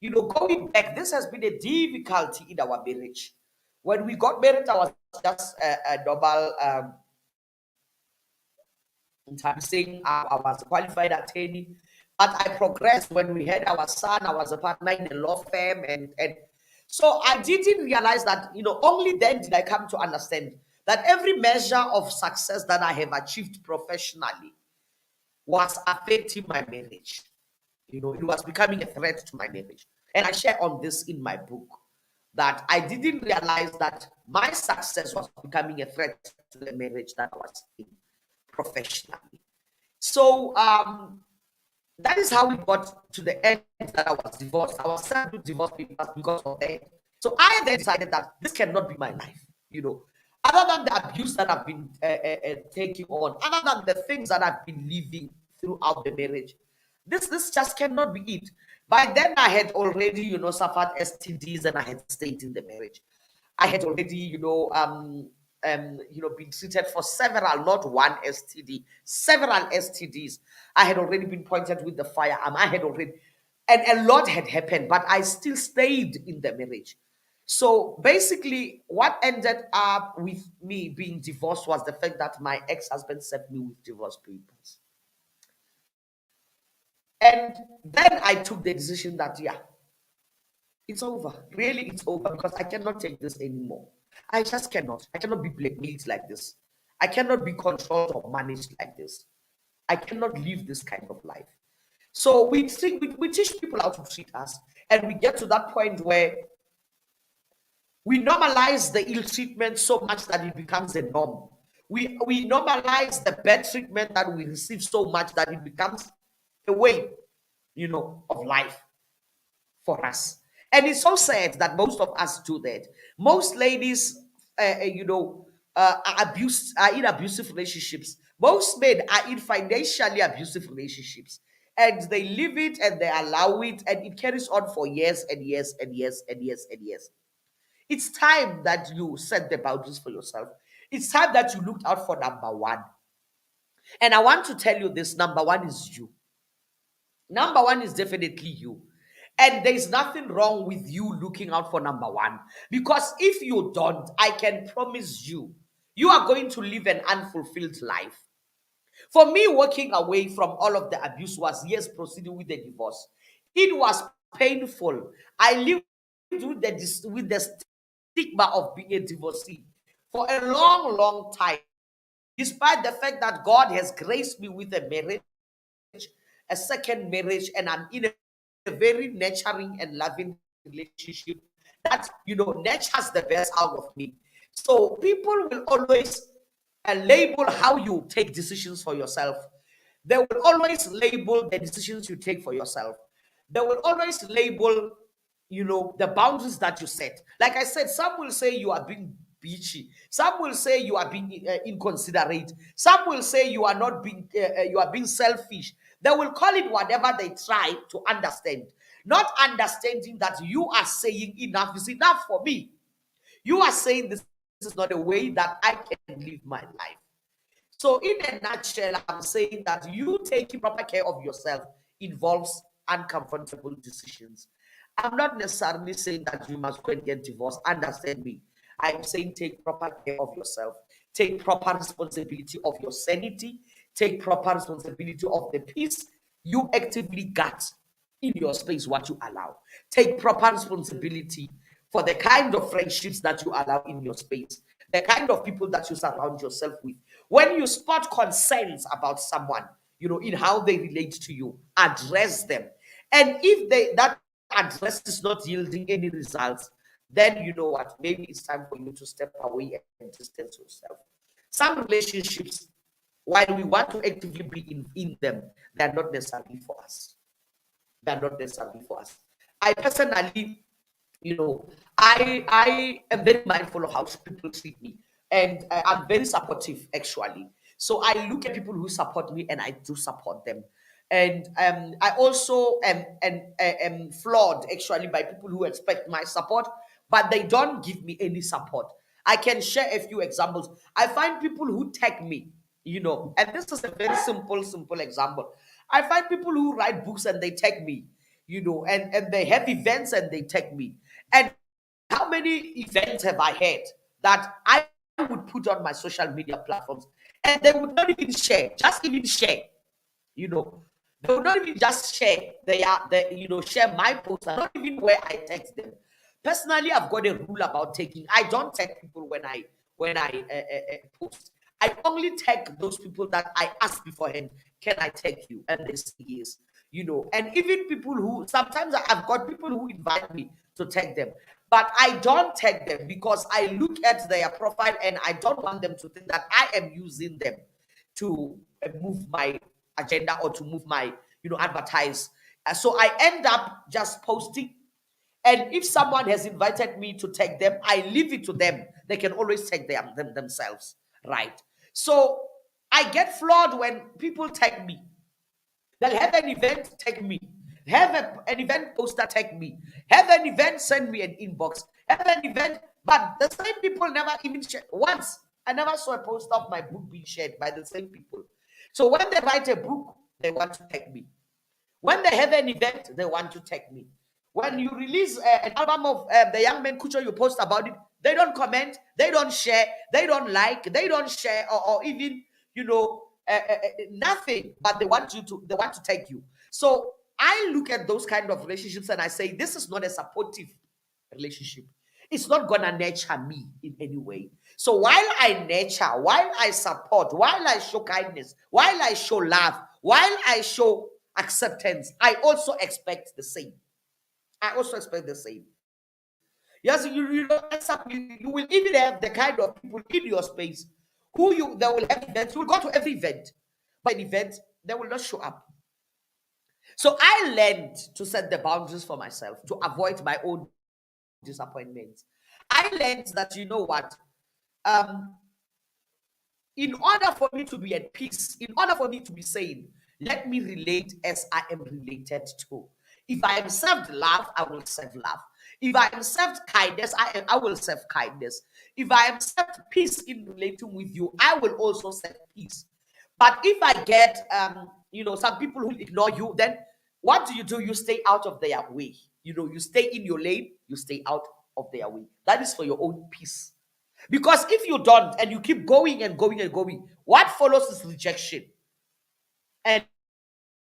Going back, this has been a difficulty in our marriage. When we got married, I was just a normal saying I was a qualified attorney, but I progressed when we had our son. I was a partner in a law firm, and so I didn't realize that, only then did I come to understand that every measure of success that I have achieved professionally was affecting my marriage. It was becoming a threat to my marriage. And I share on this in my book that I didn't realize that my success was becoming a threat to the marriage that I was in professionally. So that is how we got to the end that I was divorced. I was sent to divorce papers because of that. So I then decided that this cannot be my life. Other than the abuse that I've been taking on, other than the things that I've been living throughout the marriage, this just cannot be it. By then, I had already, suffered STDs and I had stayed in the marriage. I had already, been treated for several, not one STD, several STDs. I had already been pointed with the firearm. I had already, and a lot had happened, but I still stayed in the marriage. So basically, what ended up with me being divorced was the fact that my ex-husband sent me with divorce papers. And then I took the decision that, yeah, it's over. Really, it's over because I cannot take this anymore. I just cannot. I cannot be blackmailed like this. I cannot be controlled or managed like this. I cannot live this kind of life. So we teach people how to treat us, and we get to that point where we normalize the ill treatment so much that it becomes a norm. We normalize the bad treatment that we receive so much that it becomes a way, of life for us. And it's so sad that most of us do that. Most ladies, are in abusive relationships. Most men are in financially abusive relationships. And they live it and they allow it, and it carries on for years and years and years and years and years. It's time that you set the boundaries for yourself. It's time that you looked out for number one. And I want to tell you this: number one is you. Number one is definitely you. And there's nothing wrong with you looking out for number one. Because if you don't, I can promise you, you are going to live an unfulfilled life. For me, walking away from all of the abuse was, yes, proceeding with the divorce. It was painful. I lived with the stigma of being a divorcee for a long, long time, despite the fact that God has graced me with a marriage, a second marriage, and I'm in a very nurturing and loving relationship that, nurtures the best out of me. So people will always label how you take decisions for yourself. They will always label the decisions you take for yourself. They will always label, the boundaries that you set. Like I said, some will say you are being beachy. Some will say you are being inconsiderate. Some will say you are not being you are being selfish. They will call it whatever they try to understand, not understanding that you are saying enough is enough for me. You are saying this is not a way that I can live my life. So, in a nutshell, I'm saying that you taking proper care of yourself involves uncomfortable decisions. I'm not necessarily saying that you must go and get divorced. Understand me. I'm saying take proper care of yourself. Take proper responsibility of your sanity. Take proper responsibility of the peace you actively got in your space, what you allow. Take proper responsibility for the kind of friendships that you allow in your space, the kind of people that you surround yourself with. When you spot concerns about someone, in how they relate to you, address them. And if that address is not yielding any results, then you know what? Maybe it's time for you to step away and distance yourself. Some relationships, while we want to actively be in them, they are not necessarily for us. They are not necessarily for us. I personally, you know, I am very mindful of how people treat me, and I'm very supportive actually. So I look at people who support me, and I do support them. And I also am flawed actually by people who expect my support, but they don't give me any support. I can share a few examples. I find people who tag me, and this is a very simple example. I find people who write books and they tag me. and they have events and they tag me. And how many events have I had that I would put on my social media platforms and they would not even share, just even share, you know, they would not even just share. Share my post and not even where I text them. Personally, I've got a rule about taking. I don't tag people when I post. I only tag those people that I ask beforehand. Can I tag you? And they say yes. And even people who sometimes I've got people who invite me to tag them, but I don't tag them because I look at their profile and I don't want them to think that I am using them to move my agenda or to move my advertise. So I end up just posting, and if someone has invited me to tag them, I leave it to them. They can always tag them themselves, right? So I get flawed when people tag me. They'll have an event, tag me. Have an event poster, tag me. Have an event, send me an inbox. Have an event, but the same people never even share. Once, I never saw a poster of my book being shared by the same people. So when they write a book, they want to tag me. When they have an event, they want to tag me. When you release an album of the young man Kucho, you post about it, they don't comment, they don't share, they don't like, they don't share, or even nothing. But they want to tag you. So I look at those kind of relationships and I say, this is not a supportive relationship. It's not gonna nurture me in any way. So while I nurture, while I support, while I show kindness, while I show love, while I show acceptance, I also expect the same. I also expect the same. Yes, you will even have the kind of people in your space they will have events. You will go to every event, but an event they will not show up. So I learned to set the boundaries for myself to avoid my own disappointments. I learned that um, in order for me to be at peace, in order for me to be sane, let me relate as I am related to. If I am served love, I will serve love. If I am served kindness, I will serve kindness. If I am served peace in relating with you, I will also serve peace. But if I get, some people who ignore you, then what do? You stay out of their way. You stay in your lane, you stay out of their way. That is for your own peace. Because if you don't and you keep going and going and going, what follows is rejection. And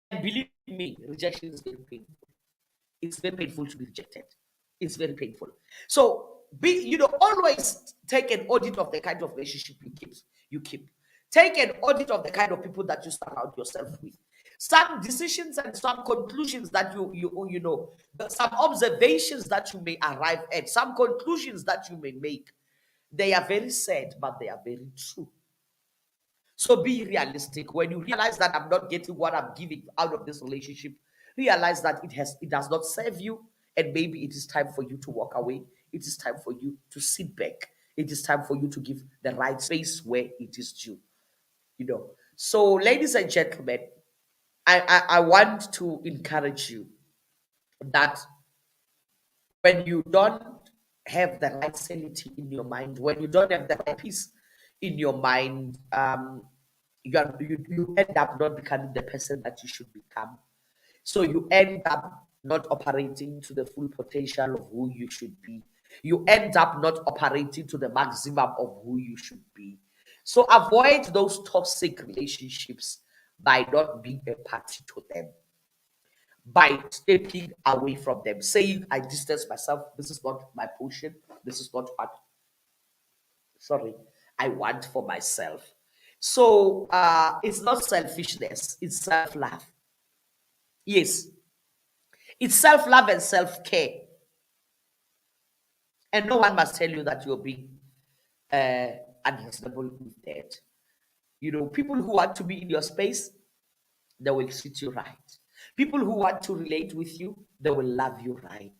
believe me, rejection is very painful. It's very painful to be rejected. It's very painful. So always take an audit of the kind of relationship you keep. Take an audit of the kind of people that you surround yourself with. Some decisions and some conclusions that some observations that you may arrive at, some conclusions that you may make, they are very sad, but they are very true. So be realistic. When you realize that I'm not getting what I'm giving out of this relationship, realize that it does not serve you, and maybe it is time for you to walk away. It is time for you to sit back. It is time for you to give the right space where it is due. So, ladies and gentlemen, I want to encourage you that when you don't have the right sanity in your mind, when you don't have the right peace in your mind, you end up not becoming the person that you should become. So you end up not operating to the full potential of who you should be. You end up not operating to the maximum of who you should be. So avoid those toxic relationships by not being a party to them, by stepping away from them, saying, I distance myself. This is not my portion. This is not what, sorry, I want for myself. So it's not selfishness, it's self love. Yes, it's self love and self care. And no one must tell you that you're being uh, unreasonable with that. People who want to be in your space, they will treat you right. People who want to relate with you, they will love you right.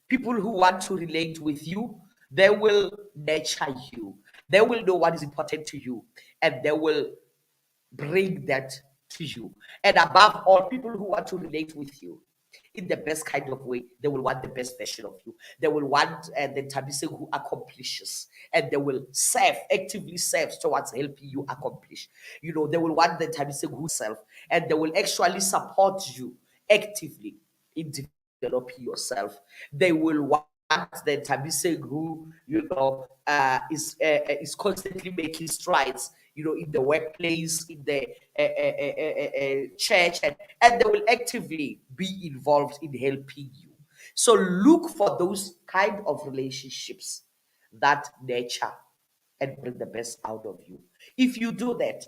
People who want to relate with you, they will nurture you. They will know what is important to you, and they will bring that to you. And above all, people who want to relate with you in the best kind of way, they will want the best version of you. They will want the Tabise who accomplishes, and they will actively serve towards helping you accomplish. They will want the Tabise who self, and they will actually support you actively. in developing yourself. They will want the Tabise who, is constantly making strides, in the workplace, in the church, and they will actively be involved in helping you. So look for those kind of relationships that nurture and bring the best out of you. If you do that,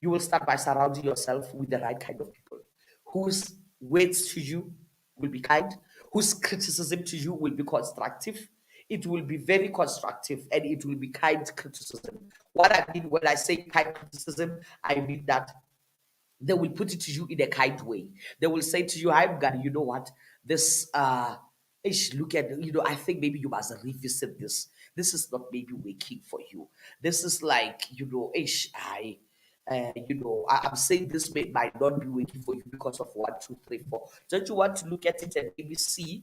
you will start by surrounding yourself with the right kind of people whose words to you will be kind, whose criticism to you will be constructive. It will be very constructive and it will be kind criticism. What I mean when I say kind criticism, I mean that they will put it to you in a kind way. They will say to you, I'm gonna, you know what, this look at, I think maybe you must revisit this. This is not maybe working for you. This is like, I'm saying this might not be working for you because of one, two, three, four. Don't you want to look at it and maybe see,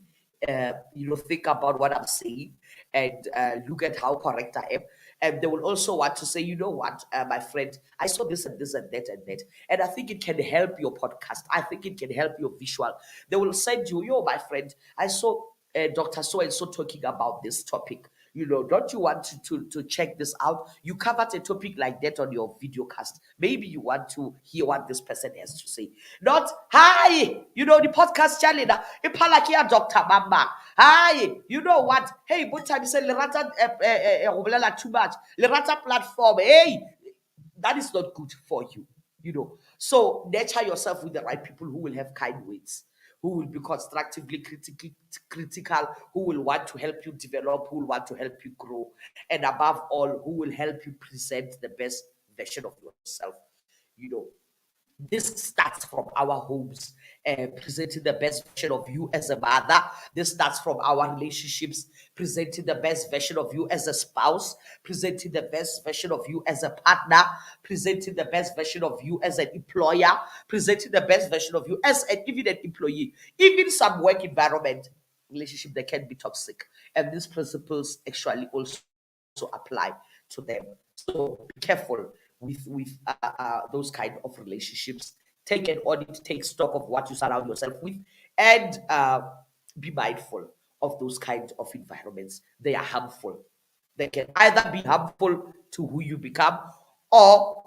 think about what I'm saying and look at how correct I am. And they will also want to say, you know what, my friend, I saw this and this and that and that. And I think it can help your podcast. I think it can help your visual. They will send you, my friend, I saw Dr. So and so talking about this topic. Don't you want to check this out? You covered a topic like that on your video cast. Maybe you want to hear what this person has to say. Not, hi, the podcast channel. Ipalakia Dr. Mama. Hi, you know what? Hey, but time say Lerata too much. Lerata platform. Hey, that is not good for you. So nurture yourself with the right people who will have kind words, who will be constructively critical, who will want to help you develop, who will want to help you grow, and above all, who will help you present the best version of yourself. You know, this starts from our homes, presenting the best version of you as a mother. This starts from our relationships, presenting the best version of you as a spouse, presenting the best version of you as a partner, presenting the best version of you as an employer, presenting the best version of you as even an employee, even some work environment relationship that can be toxic. And these principles actually also apply to them. So be careful with those kind of relationships. Take an audit, take stock of what you surround yourself with, and be mindful of those kinds of environments. They are harmful. They can either be harmful to who you become, or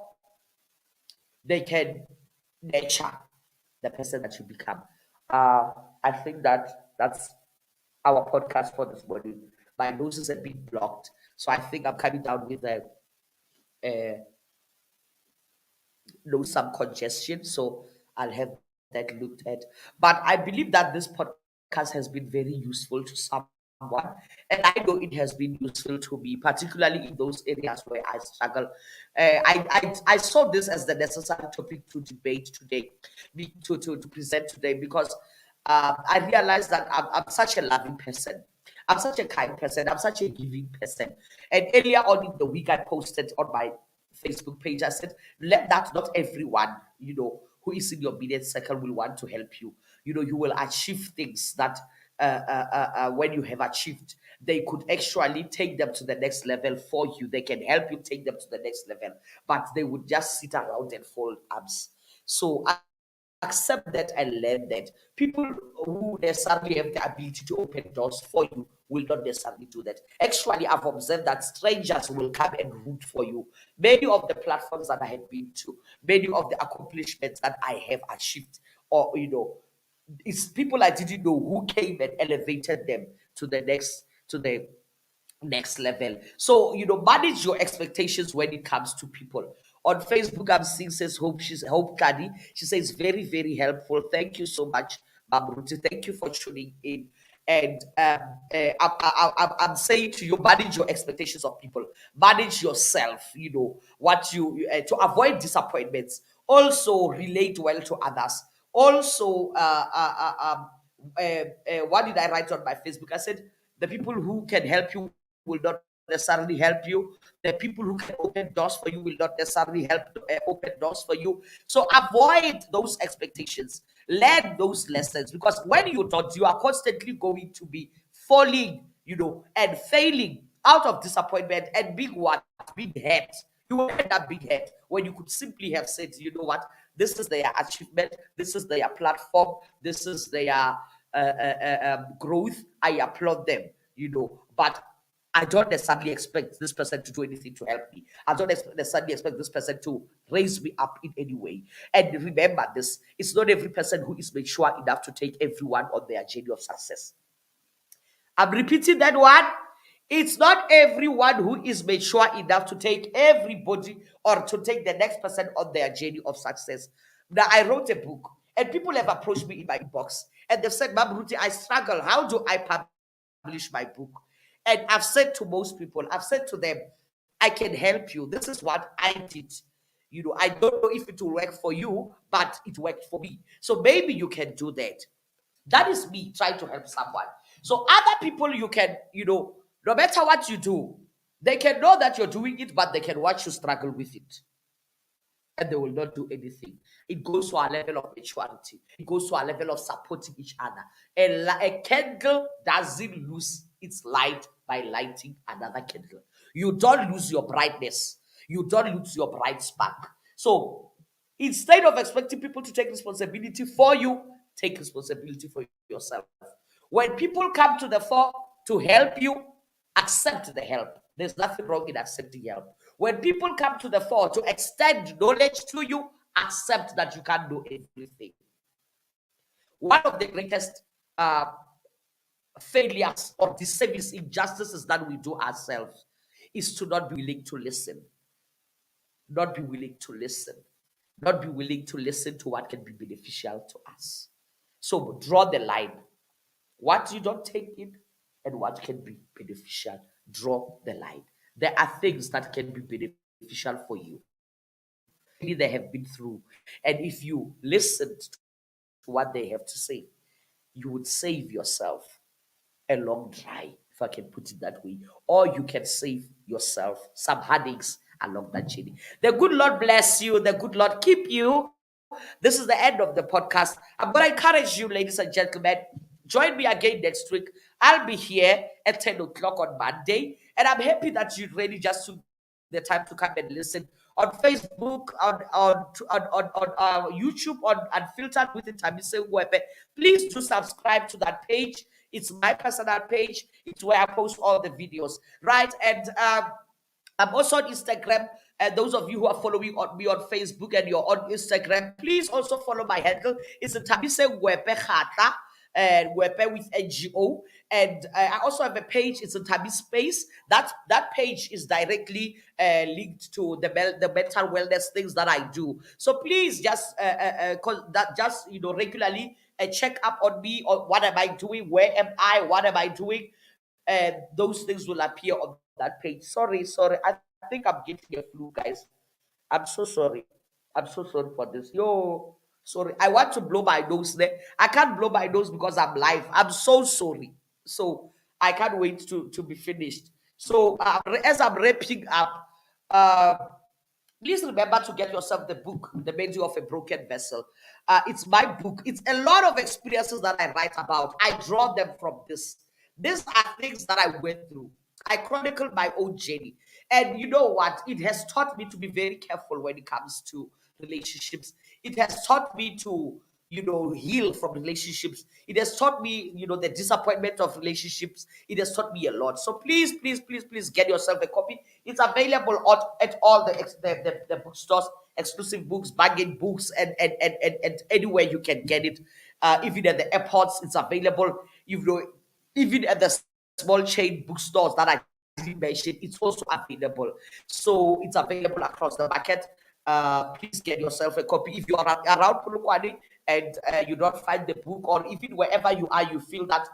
they can nurture the person that you become. I think that's our podcast for this morning. My noses have been blocked, so I think I'm coming down with a some congestion. So I'll have that looked at. But I believe that this podcast has been very useful to someone, and I know it has been useful to me, particularly in those areas where I struggle. I saw this as the necessary topic to debate today, to present today, because I realized that I'm such a loving person. I'm such a kind person. I'm such a giving person. And earlier on in the week, I posted on my Facebook page, I said, let that not everyone, who is in your immediate circle will want to help you. You will achieve things that when you have achieved, they could actually take them to the next level for you. They can help you take them to the next level, but they would just sit around and fold arms. So accept that and learn that. People who necessarily have the ability to open doors for you will not necessarily do that. Actually, I've observed that strangers will come and root for you. Many of the platforms that I have been to, many of the accomplishments that I have achieved, or it's people I didn't know who came and elevated them to the next level. So, manage your expectations when it comes to people. On Facebook, I'm seeing says Hope Kadi. She says very, very helpful. Thank you so much, Babruti. Thank you for tuning in. And I'm saying to you, manage your expectations of people, manage yourself, what you to avoid disappointments. Also relate well to others. Also what did I write on my Facebook? I said the people who can help you will not necessarily help you. The people who can open doors for you will not necessarily help open doors for you. So avoid those expectations. Learn those lessons, because when you don't, you are constantly going to be falling, and failing out of disappointment and being hurt. You will end up being hurt when you could simply have said, you know what, This is their achievement. This is their platform. This is their growth. I applaud them, but I don't necessarily expect this person to do anything to help me. I don't necessarily expect this person to raise me up in any way. And remember this, it's not every person who is mature enough to take everyone on their journey of success. I'm repeating that one. It's not everyone who is mature enough to take everybody or to take the next person on their journey of success. Now, I wrote a book, and people have approached me in my inbox, and they've said, Ma'am Ruti, I struggle. How do I publish my book? And I've said to most people, I've said to them, I can help you. This is what I did. I don't know if it will work for you, but it worked for me. So maybe you can do that. That is me trying to help someone. So other people, you can, no matter what you do, they can know that you're doing it, but they can watch you struggle with it. And they will not do anything. It goes to a level of maturity. It goes to a level of supporting each other. A candle doesn't lose its light by lighting another candle. You don't lose your brightness. You don't lose your bright spark. So instead of expecting people to take responsibility for you, take responsibility for yourself. When people come to the fore to help you, accept the help. There's nothing wrong in accepting help. When people come to the fore to extend knowledge to you, accept that you can't do everything. One of the greatest failures or disservice, injustices that we do ourselves is to not be willing to listen. Not be willing to listen. Not be willing to listen to what can be beneficial to us. So draw the line. What you don't take in and what can be beneficial. Draw the line. There are things that can be beneficial for you. Maybe they have been through. And if you listened to what they have to say, you would save yourself a long dry, if I can put it that way. Or you can save yourself some headaches along that journey. The good Lord bless you. The good Lord keep you. This is the end of the podcast. I'm going to encourage you, ladies and gentlemen. Join me again next week. I'll be here at 10 o'clock on Monday. And I'm happy that you really just took the time to come and listen on Facebook, on YouTube, on Unfiltered with Tamise Wepe. Please do subscribe to that page. It's my personal page. It's where I post all the videos, right? And I'm also on Instagram. And those of you who are following me on Facebook and you're on Instagram, please also follow my handle. It's Tamise Wepe Khata, and Wepe with NGO. And I also have a page. It's a Tabi Space. That page is directly linked to the mental wellness things that I do. So please just regularly check up on me, on what am I doing, where am I, what am I doing, and those things will appear on that page. Sorry. I think I'm getting a flu, guys. I'm so sorry. I'm so sorry for this. Yo, sorry. I want to blow my nose there. I can't blow my nose because I'm live. I'm so sorry. So I can't wait to be finished. So as I'm wrapping up, uh, please remember to get yourself the book, The Menu of a Broken Vessel. It's my book. It's a lot of experiences that I write about. I draw them from this. These are things that I went through. I chronicled my own journey. And you know what? It has taught me to be very careful when it comes to relationships. It has taught me to, heal from relationships. It has taught me, the disappointment of relationships. It has taught me a lot. So please get yourself a copy. It's available at all the bookstores, exclusive books, bargain books, and anywhere you can get it. Even at the airports, it's available. Even at the small chain bookstores that I didn't mention, it's also available. So it's available across the market. Please get yourself a copy. If you are around Polokwane and you don't find the book, or even wherever you are, you feel that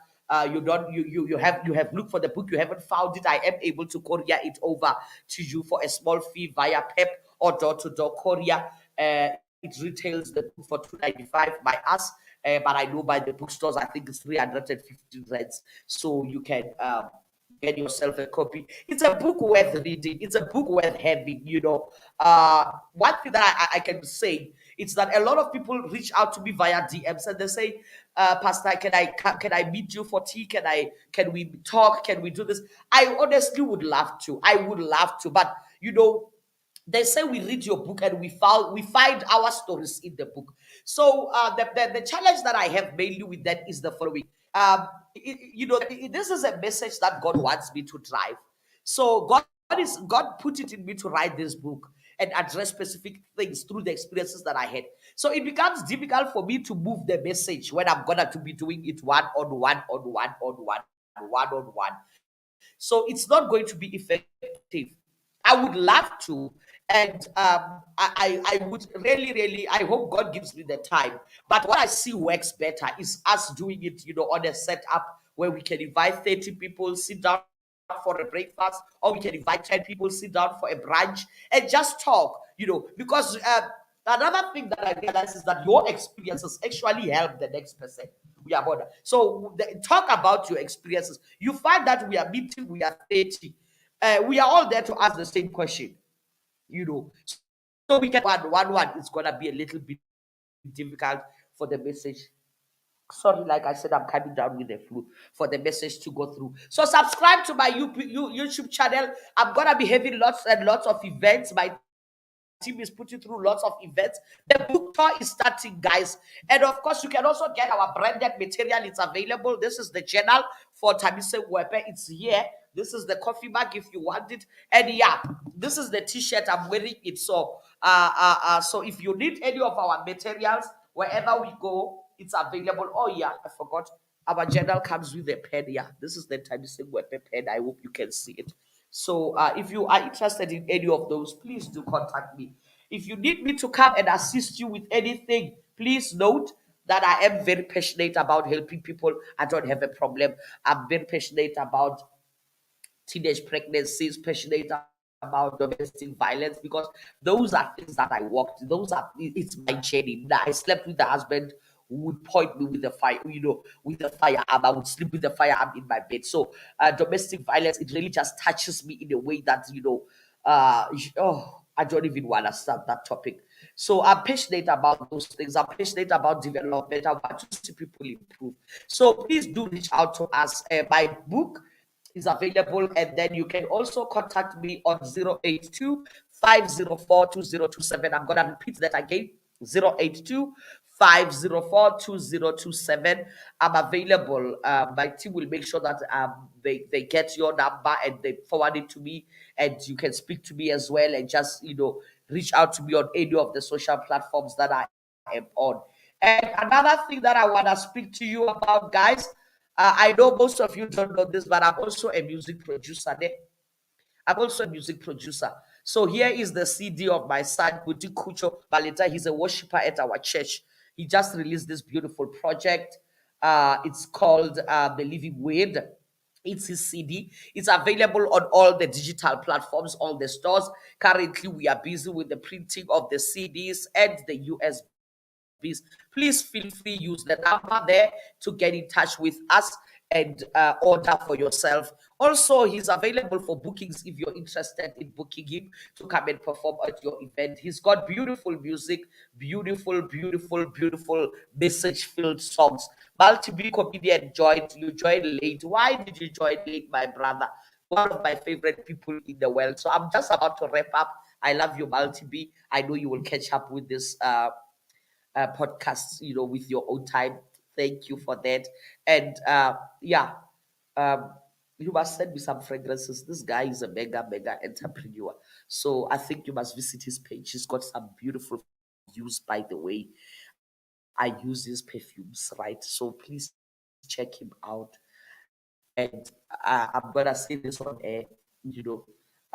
you have looked for the book, you haven't found it, I am able to courier it over to you for a small fee via PEP or door-to-door courier. It retails the book for 295 by us, but I know by the bookstores I think it's 350 rands. So you can get yourself a copy. It's a book worth reading. It's a book worth having. One thing that I can say is that a lot of people reach out to me via DMs and they say, Pastor, can I meet you for tea? Can we talk? Can we do this? I honestly would love to. I would love to, but they say we read your book and we find our stories in the book. So the challenge that I have mainly with that is the following. This is a message that God wants me to drive. So God put it in me to write this book and address specific things through the experiences that I had. So it becomes difficult for me to move the message when I'm gonna to be doing it one on one on one on one on one. So it's not going to be effective. I would love to, and I would really, I hope God gives me the time. But what I see works better is us doing it, on a setup where we can invite 30 people, sit down for a breakfast, or we can invite 10 people, sit down for a brunch, and just talk, because another thing that I realize is that your experiences actually help the next person. We are border. So talk about your experiences. You find that we are meeting, we are 30. We are all there to ask the same question, So we can one. It's gonna be a little bit difficult for the message. Sorry, like I said, I'm coming down with the flu for the message to go through. So subscribe to my YouTube channel. I'm gonna be having lots and lots of events. My team is putting through lots of events. The book tour is starting, guys. And of course, you can also get our branded material. It's available. This is the journal for Tamise Wepe. It's here. This is the coffee mug if you want it. And yeah, this is the t-shirt. I'm wearing it. So if you need any of our materials, wherever we go, it's available. Oh yeah, I forgot. Our journal comes with a pen. Yeah, this is the Tamise Wepe pen. I hope you can see it. So if you are interested in any of those, please do contact me. If you need me to come and assist you with anything, please note that I am very passionate about helping people. I don't have a problem. I'm very passionate about teenage pregnancies, passionate about domestic violence, because those are things that I walked. It's my journey. Now, I slept with the husband who would point me with the fire, with the firearm. I would sleep with the firearm in my bed. So domestic violence, it really just touches me in a way that I don't even want to start that topic. So I'm passionate about those things. I'm passionate about development. I want to see people improve. So please do reach out to us. My book is available, and then you can also contact me on 082 504 2027. I'm gonna repeat that again. 082 504 2027. I'm available. My team will make sure that they get your number and they forward it to me, and you can speak to me as well, and just reach out to me on any of the social platforms that I am on. And another thing that I want to speak to you about, guys, I know most of you don't know this, but I'm also a music producer. I'm also a music producer. So here is the CD of my son, Kuti Kucho Balita. He's a worshiper at our church. He just released this beautiful project. It's called The Living Word. It's his CD. It's available on all the digital platforms, all the stores. Currently, we are busy with the printing of the CDs and the USBs. Please feel free, use the number there to get in touch with us and order for yourself. Also, he's available for bookings if you're interested in booking him to come and perform at your event. He's got beautiful music, beautiful message-filled songs. Multi-B comedian joined. You joined late. Why did you join late, my brother? One of my favorite people in the world. So I'm just about to wrap up. I love you, Multi-B. I know you will catch up with this podcasts, with your own time. Thank you for that. And yeah, um, you must send me some fragrances. This guy is a mega entrepreneur. So I think you must visit his page. He's got some beautiful views, by the way. I use his perfumes, right? So please check him out. And I'm gonna say this on air, you know,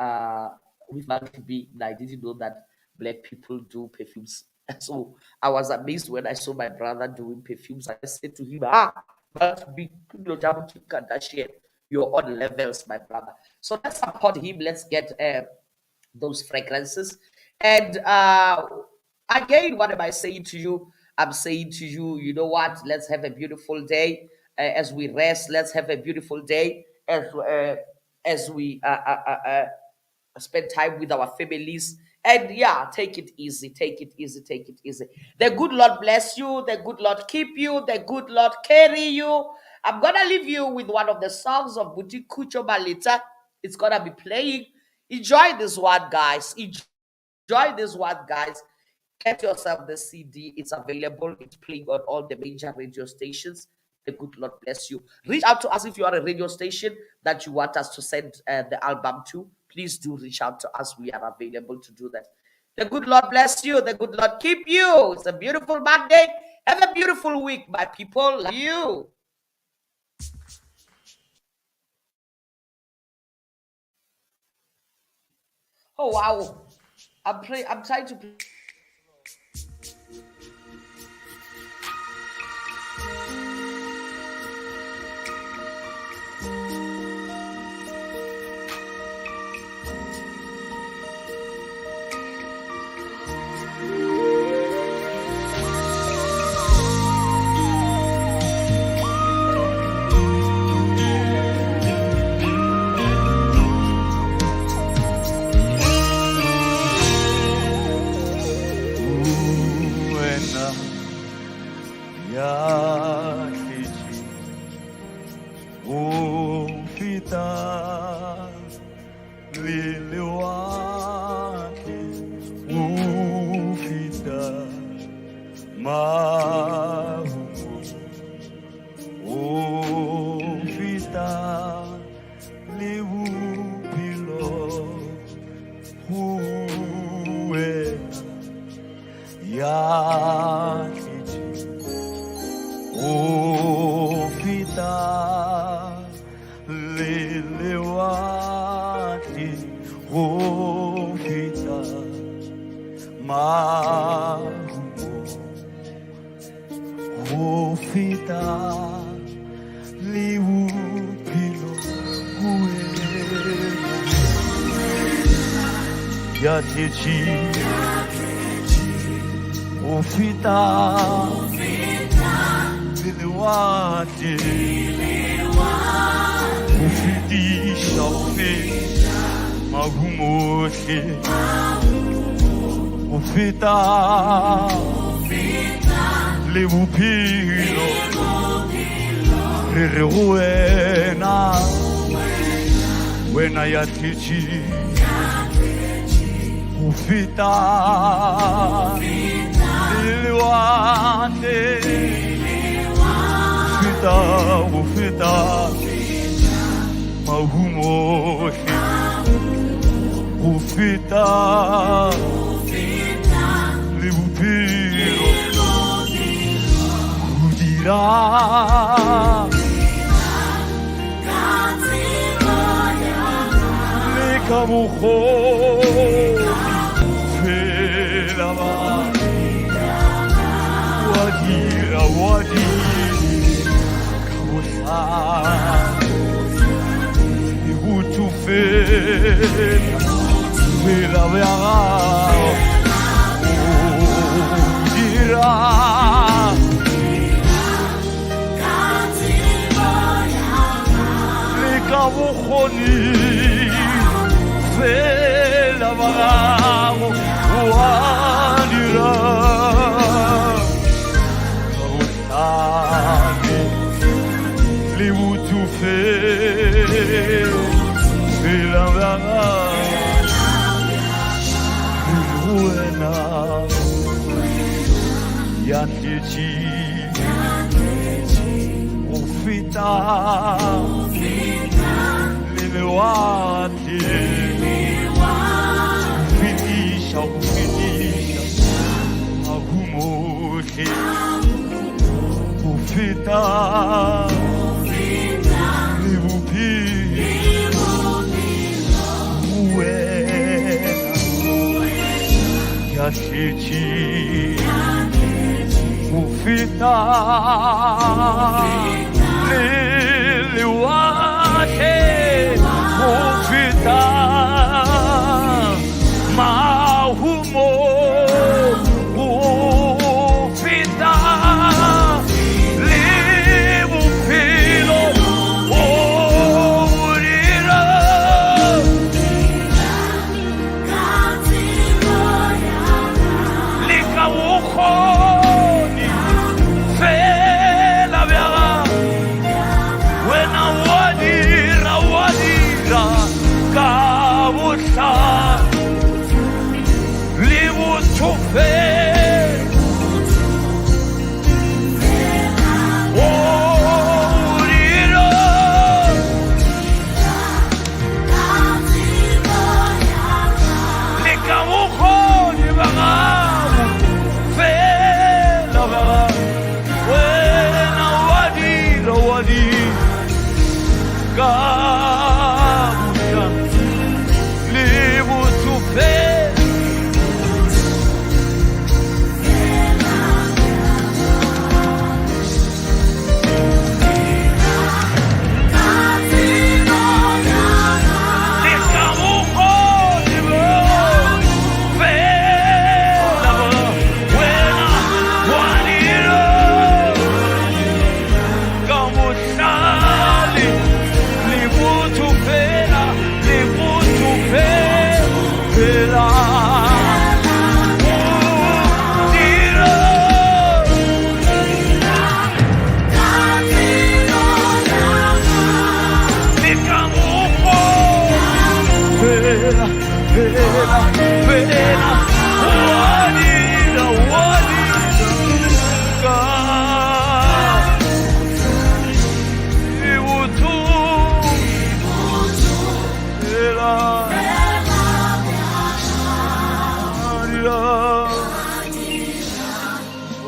uh, with Multi B. I didn't know that black people do perfumes. So I was amazed when I saw my brother doing perfumes. I said to him, Multi B, Kardashian, you're on levels, my brother. So let's support him. Let's get those fragrances. And again, what am I saying to you? I'm saying to you, you know what? Let's have a beautiful day as we rest. Let's have a beautiful day as we spend time with our families. And yeah, take it easy, take it easy, take it easy. The good Lord bless you, the good Lord keep you, the good Lord carry you. I'm gonna leave you with one of the songs of Buti Kucho Balita. It's gonna be playing. Enjoy this one, guys. Enjoy. enjoy this one, guys, get yourself the CD. It's available. It's playing on all the major radio stations. The good Lord bless you. Reach out to us if you are a radio station that you want us to send the album to. Please do reach out to us. We are available to do that. The good Lord bless you. The good Lord keep you. It's a beautiful Monday. Have a beautiful week, my people. Love you. Oh wow. I'm trying to play.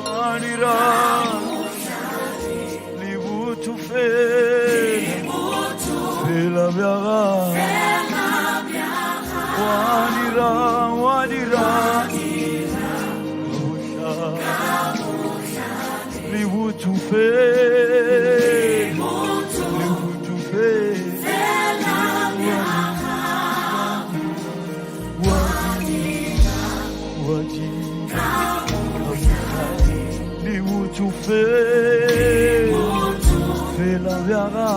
Wanira Libutu Fela Biaga Wanira Libutu Fela Libutu Fela Biaga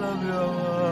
Love you.